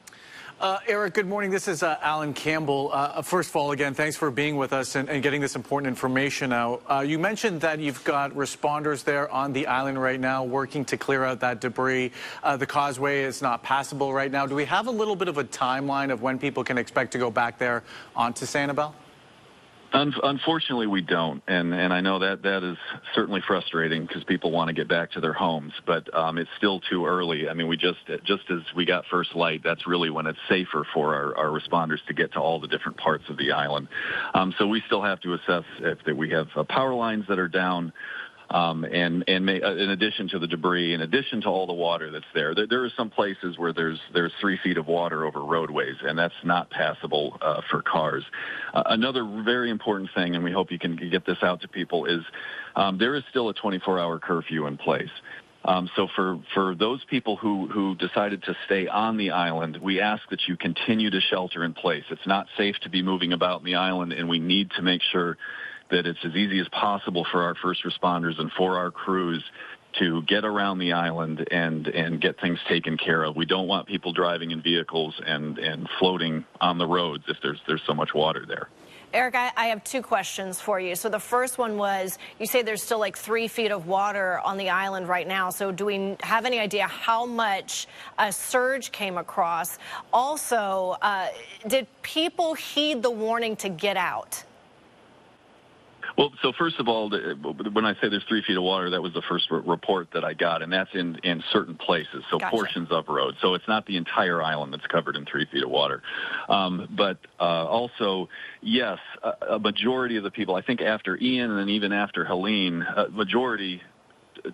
Eric, good morning. This is Alan Campbell. First of all, again, thanks for being with us and getting this important information out. You mentioned that you've got responders there on the island right now working to clear out that debris. The causeway is not passable right now. Do we have a little bit of a timeline of when people can expect to go back there onto Sanibel?
Unfortunately, we don't, and I know that is certainly frustrating because people want to get back to their homes, but it's still too early. I mean, we just as we got first light, that's really when it's safer for our responders to get to all the different parts of the island. So we still have to assess if we have power lines that are down. In addition to the debris, in addition to all the water that's there are some places where there's 3 feet of water over roadways, and that's not passable for cars. Another very important thing, and we hope you can get this out to people, is there is still a 24-hour curfew in place. So for those people who decided to stay on the island, we ask that you continue to shelter in place. It's not safe to be moving about the island, and we need to make sure that it's as easy as possible for our first responders and for our crews to get around the island and get things taken care of. We don't want people driving in vehicles and floating on the roads if there's so much water there.
Eric, I have 2 questions for you. So the first one was, you say there's still like 3 feet of water on the island right now. So do we have any idea how much a surge came across? Also, did people heed the warning to get out?
Well, so first of all, when I say there's 3 feet of water, that was the first report that I got, and that's in certain places, so
Gotcha.
portions of road. So it's not the entire island that's covered in 3 feet of water. But also, yes, a majority of the people, I think after Ian and then even after Helene, majority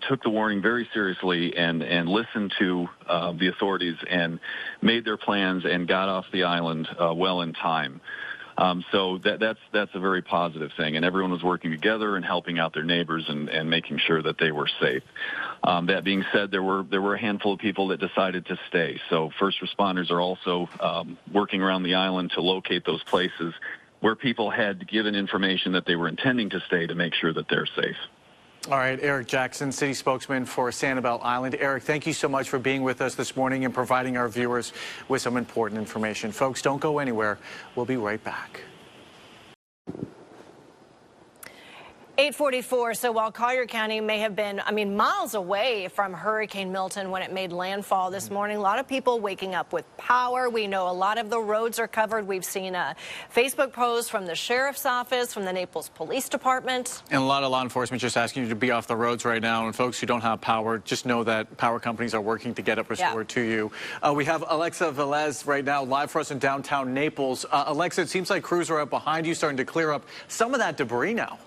took the warning very seriously and listened to the authorities and made their plans and got off the island well in time. So that's a very positive thing, and everyone was working together and helping out their neighbors and making sure that they were safe. That being said, there were a handful of people that decided to stay. So first responders are also working around the island to locate those places where people had given information that they were intending to stay to make sure that they're safe.
All right, Eric Jackson, city spokesman for Sanibel Island. Eric, thank you so much for being with us this morning and providing our viewers with some important information. Folks, don't go anywhere. We'll be right back.
8:44. So while Collier County may have been, miles away from Hurricane Milton when it made landfall this morning, a lot of people waking up with power. We know a lot of the roads are covered. We've seen a Facebook post from the sheriff's office, from the Naples Police Department.
And a lot of law enforcement just asking you to be off the roads right now. And folks who don't have power, just know that power companies are working to get it restored to you. We have Alexa Velez right now live for us in downtown Naples. Alexa, it seems like crews are up behind you, starting to clear up some of that debris now.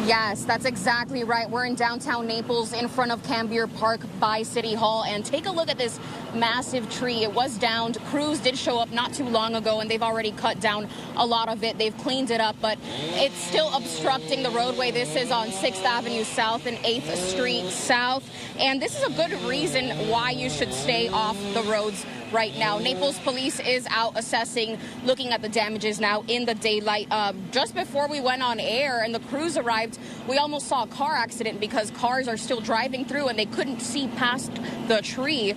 Yes, that's exactly right. We're in downtown Naples in front of Cambier Park by City Hall. And take a look at this massive tree. It was downed. Crews did show up not too long ago, and they've already cut down a lot of it. They've cleaned it up, but it's still obstructing the roadway. This is on 6th Avenue South and 8th Street South. And this is a good reason why you should stay off the roads right now. Naples Police is out assessing, looking at the damages now in the daylight. Just before we went on air and the crews arrived, we almost saw a car accident because cars are still driving through and they couldn't see past the tree.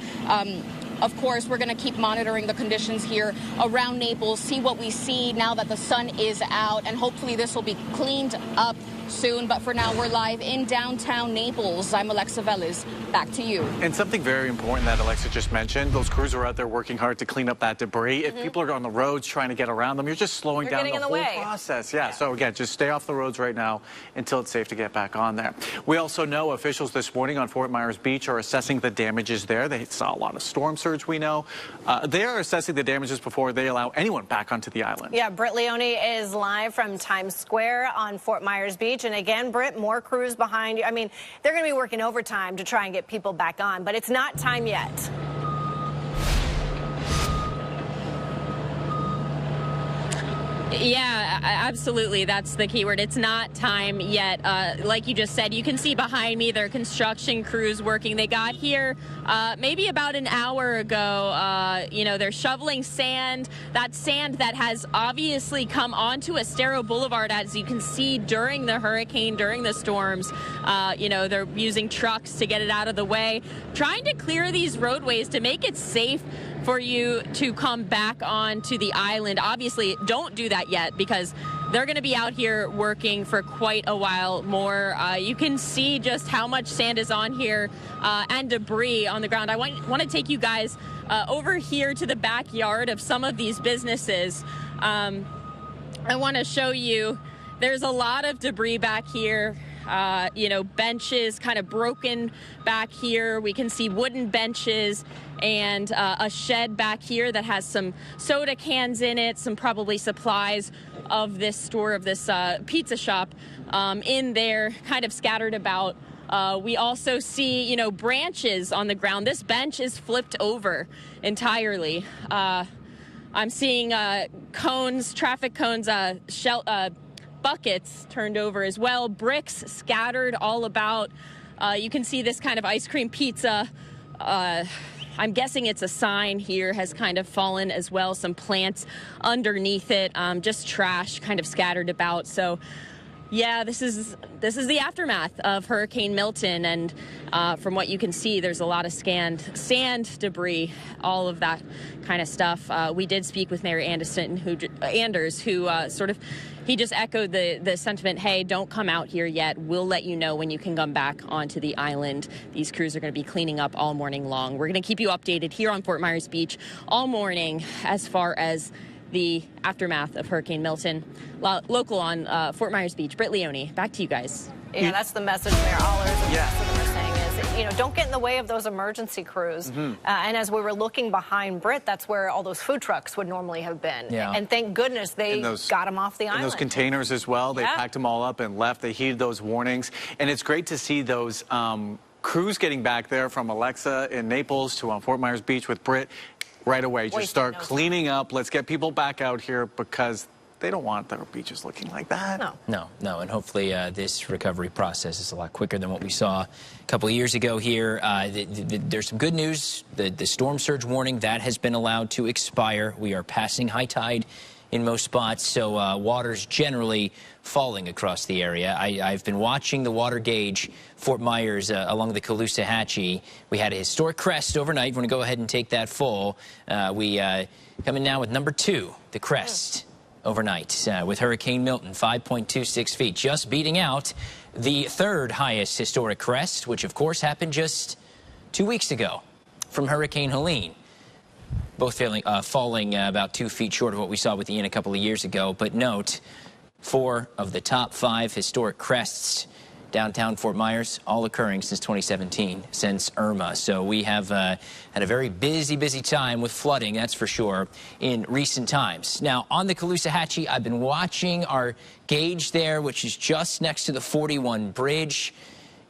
Of course, we're going to keep monitoring the conditions here around Naples, see what we see now that the sun is out, and hopefully this will be cleaned up soon. But for now, we're live in downtown Naples. I'm Alexa Velez. Back to you.
And something very important that Alexa just mentioned, those crews are out there working hard to clean up that debris. If people are on the roads trying to get around them, you're just slowing down the whole process. Yeah, so again, just stay off the roads right now until it's safe to get back on there. We also know officials this morning on Fort Myers Beach are assessing the damages there. They saw a lot of storm surge, we know. They are assessing the damages before they allow anyone back onto the island.
Yeah, Britt Leone is live from Times Square on Fort Myers Beach. And again, Britt, more crews behind you. They're going to be working overtime to try and get people back on, but it's not time yet.
Yeah, absolutely. That's the key word. It's not time yet. Like you just said, you can see behind me, there are construction crews working. They got here maybe about an hour ago. They're shoveling sand, that sand that has obviously come onto Estero Boulevard, as you can see during the hurricane, during the storms. They're using trucks to get it out of the way, trying to clear these roadways to make it safe for you to come back onto the island. Obviously, don't do that yet because they're going to be out here working for quite a while more. You can see just how much sand is on here and debris on the ground. I want to take you guys over here to the backyard of some of these businesses. I want to show you there's a lot of debris back here. Benches kind of broken back here. We can see wooden benches and a shed back here that has some soda cans in it, some probably supplies of this store, of this pizza shop in there, kind of scattered about. We also see, branches on the ground. This bench is flipped over entirely. I'm seeing cones, traffic cones, buckets turned over as well, bricks scattered all about. You can see this kind of ice cream pizza. I'm guessing it's a sign here, has kind of fallen as well. Some plants underneath it, just trash kind of scattered about. So yeah, this is the aftermath of Hurricane Milton, and from what you can see, there's a lot of sand, debris, all of that kind of stuff. We did speak with Mayor Anders, who he just echoed the sentiment, hey, don't come out here yet. We'll let you know when you can come back onto the island. These crews are going to be cleaning up all morning long. We're going to keep you updated here on Fort Myers Beach all morning as far as the aftermath of Hurricane Milton. Local on Fort Myers Beach, Britt Leone, back to you guys.
Yeah, that's the message Mayor Allers and the rest of them are saying is, don't get in the way of those emergency crews. And as we were looking behind Britt, that's where all those food trucks would normally have been.
Yeah.
And thank goodness they got them off the island.
And those containers as well, they packed them all up and left. They heeded those warnings. And it's great to see those crews getting back there from Alexa in Naples to Fort Myers Beach with Britt right away. Just start cleaning up. Let's get people back out here because they don't want their beaches looking like that.
No. And hopefully this recovery process is a lot quicker than what we saw a couple of years ago here. There's some good news. The storm surge warning, that has been allowed to expire. We are passing high tide in most spots, so water's generally falling across the area. I've been watching the water gauge, Fort Myers, along the Caloosahatchee. We had a historic crest overnight. We're going to go ahead and take that full. We come in now with number 2, the crest. Overnight with Hurricane Milton, 5.26 feet, just beating out the 3rd highest historic crest, which of course happened just 2 weeks ago from Hurricane Helene. Both falling about 2 feet short of what we saw with Ian a couple of years ago. But note, 4 of the top 5 historic crests downtown Fort Myers, all occurring since 2017, since Irma. So we have had a very busy time with flooding, that's for sure, in recent times. Now, on the Caloosahatchee, I've been watching our gauge there, which is just next to the 41 bridge.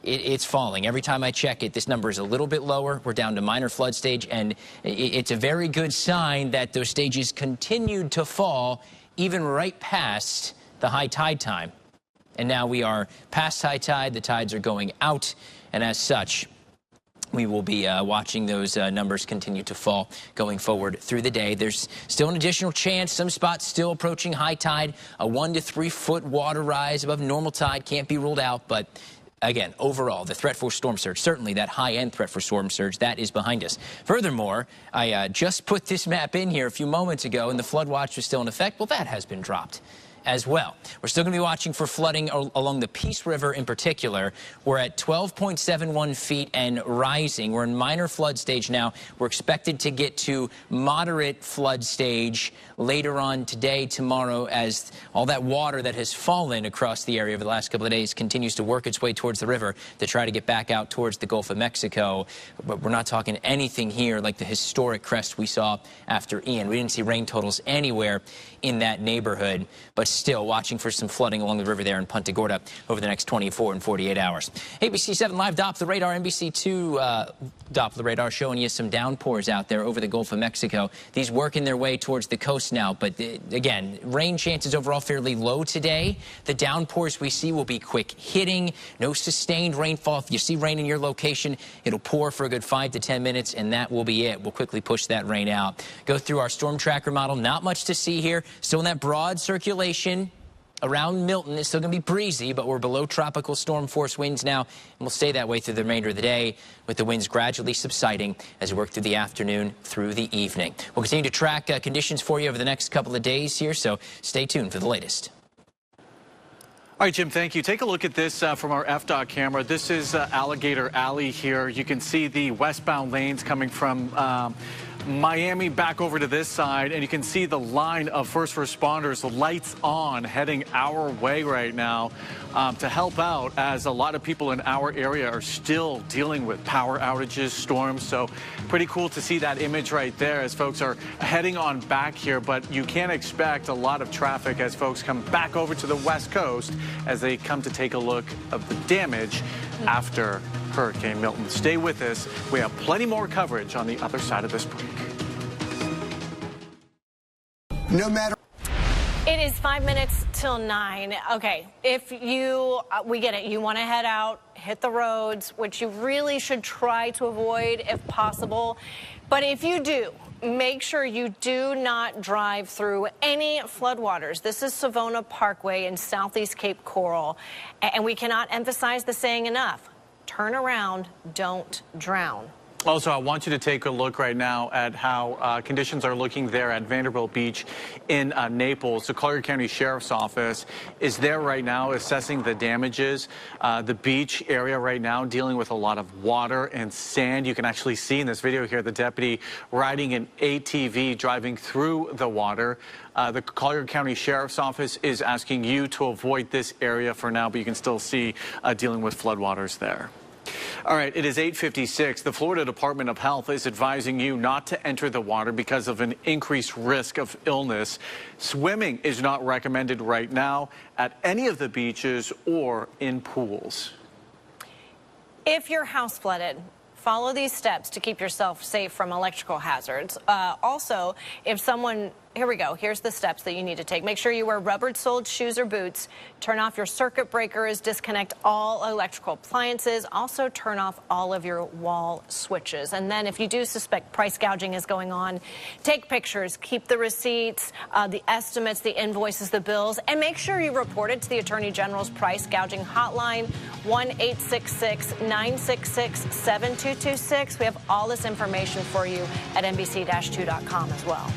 It's falling. Every time I check it, this number is a little bit lower. We're down to minor flood stage, and it's a very good sign that those stages continued to fall even right past the high tide time. And now we are past high tide. The tides are going out, and as such, we will be watching those numbers continue to fall going forward through the day. There's still an additional chance. Some spots still approaching high tide. A 1 to 3 foot water rise above normal tide can't be ruled out, but again, overall, the threat for storm surge, certainly that high-end threat for storm surge, that is behind us. Furthermore, I just put this map in here a few moments ago, and the flood watch was still in effect. Well, that has been dropped as well. We're still going to be watching for flooding along the Peace River in particular. We're at 12.71 feet and rising. We're in minor flood stage now. We're expected to get to moderate flood stage later on today, tomorrow, as all that water that has fallen across the area over the last couple of days continues to work its way towards the river to try to get back out towards the Gulf of Mexico. But we're not talking anything here like the historic crest we saw after Ian. We didn't see rain totals anywhere in that neighborhood, but still watching for some flooding along the river there in Punta Gorda over the next 24 and 48 hours. ABC 7 Live Doppler radar, NBC 2 Doppler radar showing you some downpours out there over the Gulf of Mexico. These working their way towards the coast now, but again, rain chances overall fairly low today. The downpours we see will be quick hitting, no sustained rainfall. If you see rain in your location, it'll pour for a good 5 to 10 minutes, and that will be it. We'll quickly push that rain out. Go through our storm tracker model. Not much to see here. Still in that broad circulation around Milton. It's still going to be breezy, but we're below tropical storm force winds now, and we'll stay that way through the remainder of the day, with the winds gradually subsiding as we work through the afternoon through the evening. We'll continue to track conditions for you over the next couple of days here, so stay tuned for the latest.
All right, Jim, thank you. Take a look at this from our FDOT camera. This is Alligator Alley here. You can see the westbound lanes coming from Miami back over to this side, and you can see the line of first responders, the lights on, heading our way right now to help out, as a lot of people in our area are still dealing with power outages, storms. So pretty cool to see that image right there as folks are heading on back here. But you can expect a lot of traffic as folks come back over to the West Coast as they come to take a look of the damage after Hurricane Milton. Stay with us. We have plenty more coverage on the other side of this break.
No matter.
It is 5 minutes till 9. Okay, if you, we get it. You want to head out, hit the roads, which you really should try to avoid if possible. But if you do, make sure you do not drive through any floodwaters. This is Savona Parkway in Southeast Cape Coral, and we cannot emphasize the saying enough. Turn around, don't drown.
Also, I want you to take a look right now at how conditions are looking there at Vanderbilt Beach in Naples. The Collier County Sheriff's Office is there right now assessing the damages. The beach area right now dealing with a lot of water and sand. You can actually see in this video here the deputy riding an ATV driving through the water. The Collier County Sheriff's Office is asking you to avoid this area for now, but you can still see dealing with floodwaters there. All right, it is 8:56. The Florida Department of Health is advising you not to enter the water because of an increased risk of illness. Swimming is not recommended right now at any of the beaches or in pools.
If your house flooded, follow these steps to keep yourself safe from electrical hazards. Also, if someone, here we go, here's the steps that you need to take. Make sure you wear rubber-soled shoes or boots. Turn off your circuit breakers. Disconnect all electrical appliances. Also, turn off all of your wall switches. And then if you do suspect price gouging is going on, take pictures. Keep the receipts, the estimates, the invoices, the bills, and make sure you report it to the Attorney General's price gouging hotline, 1-866-966-7226. We have all this information for you at NBC-2.com as well.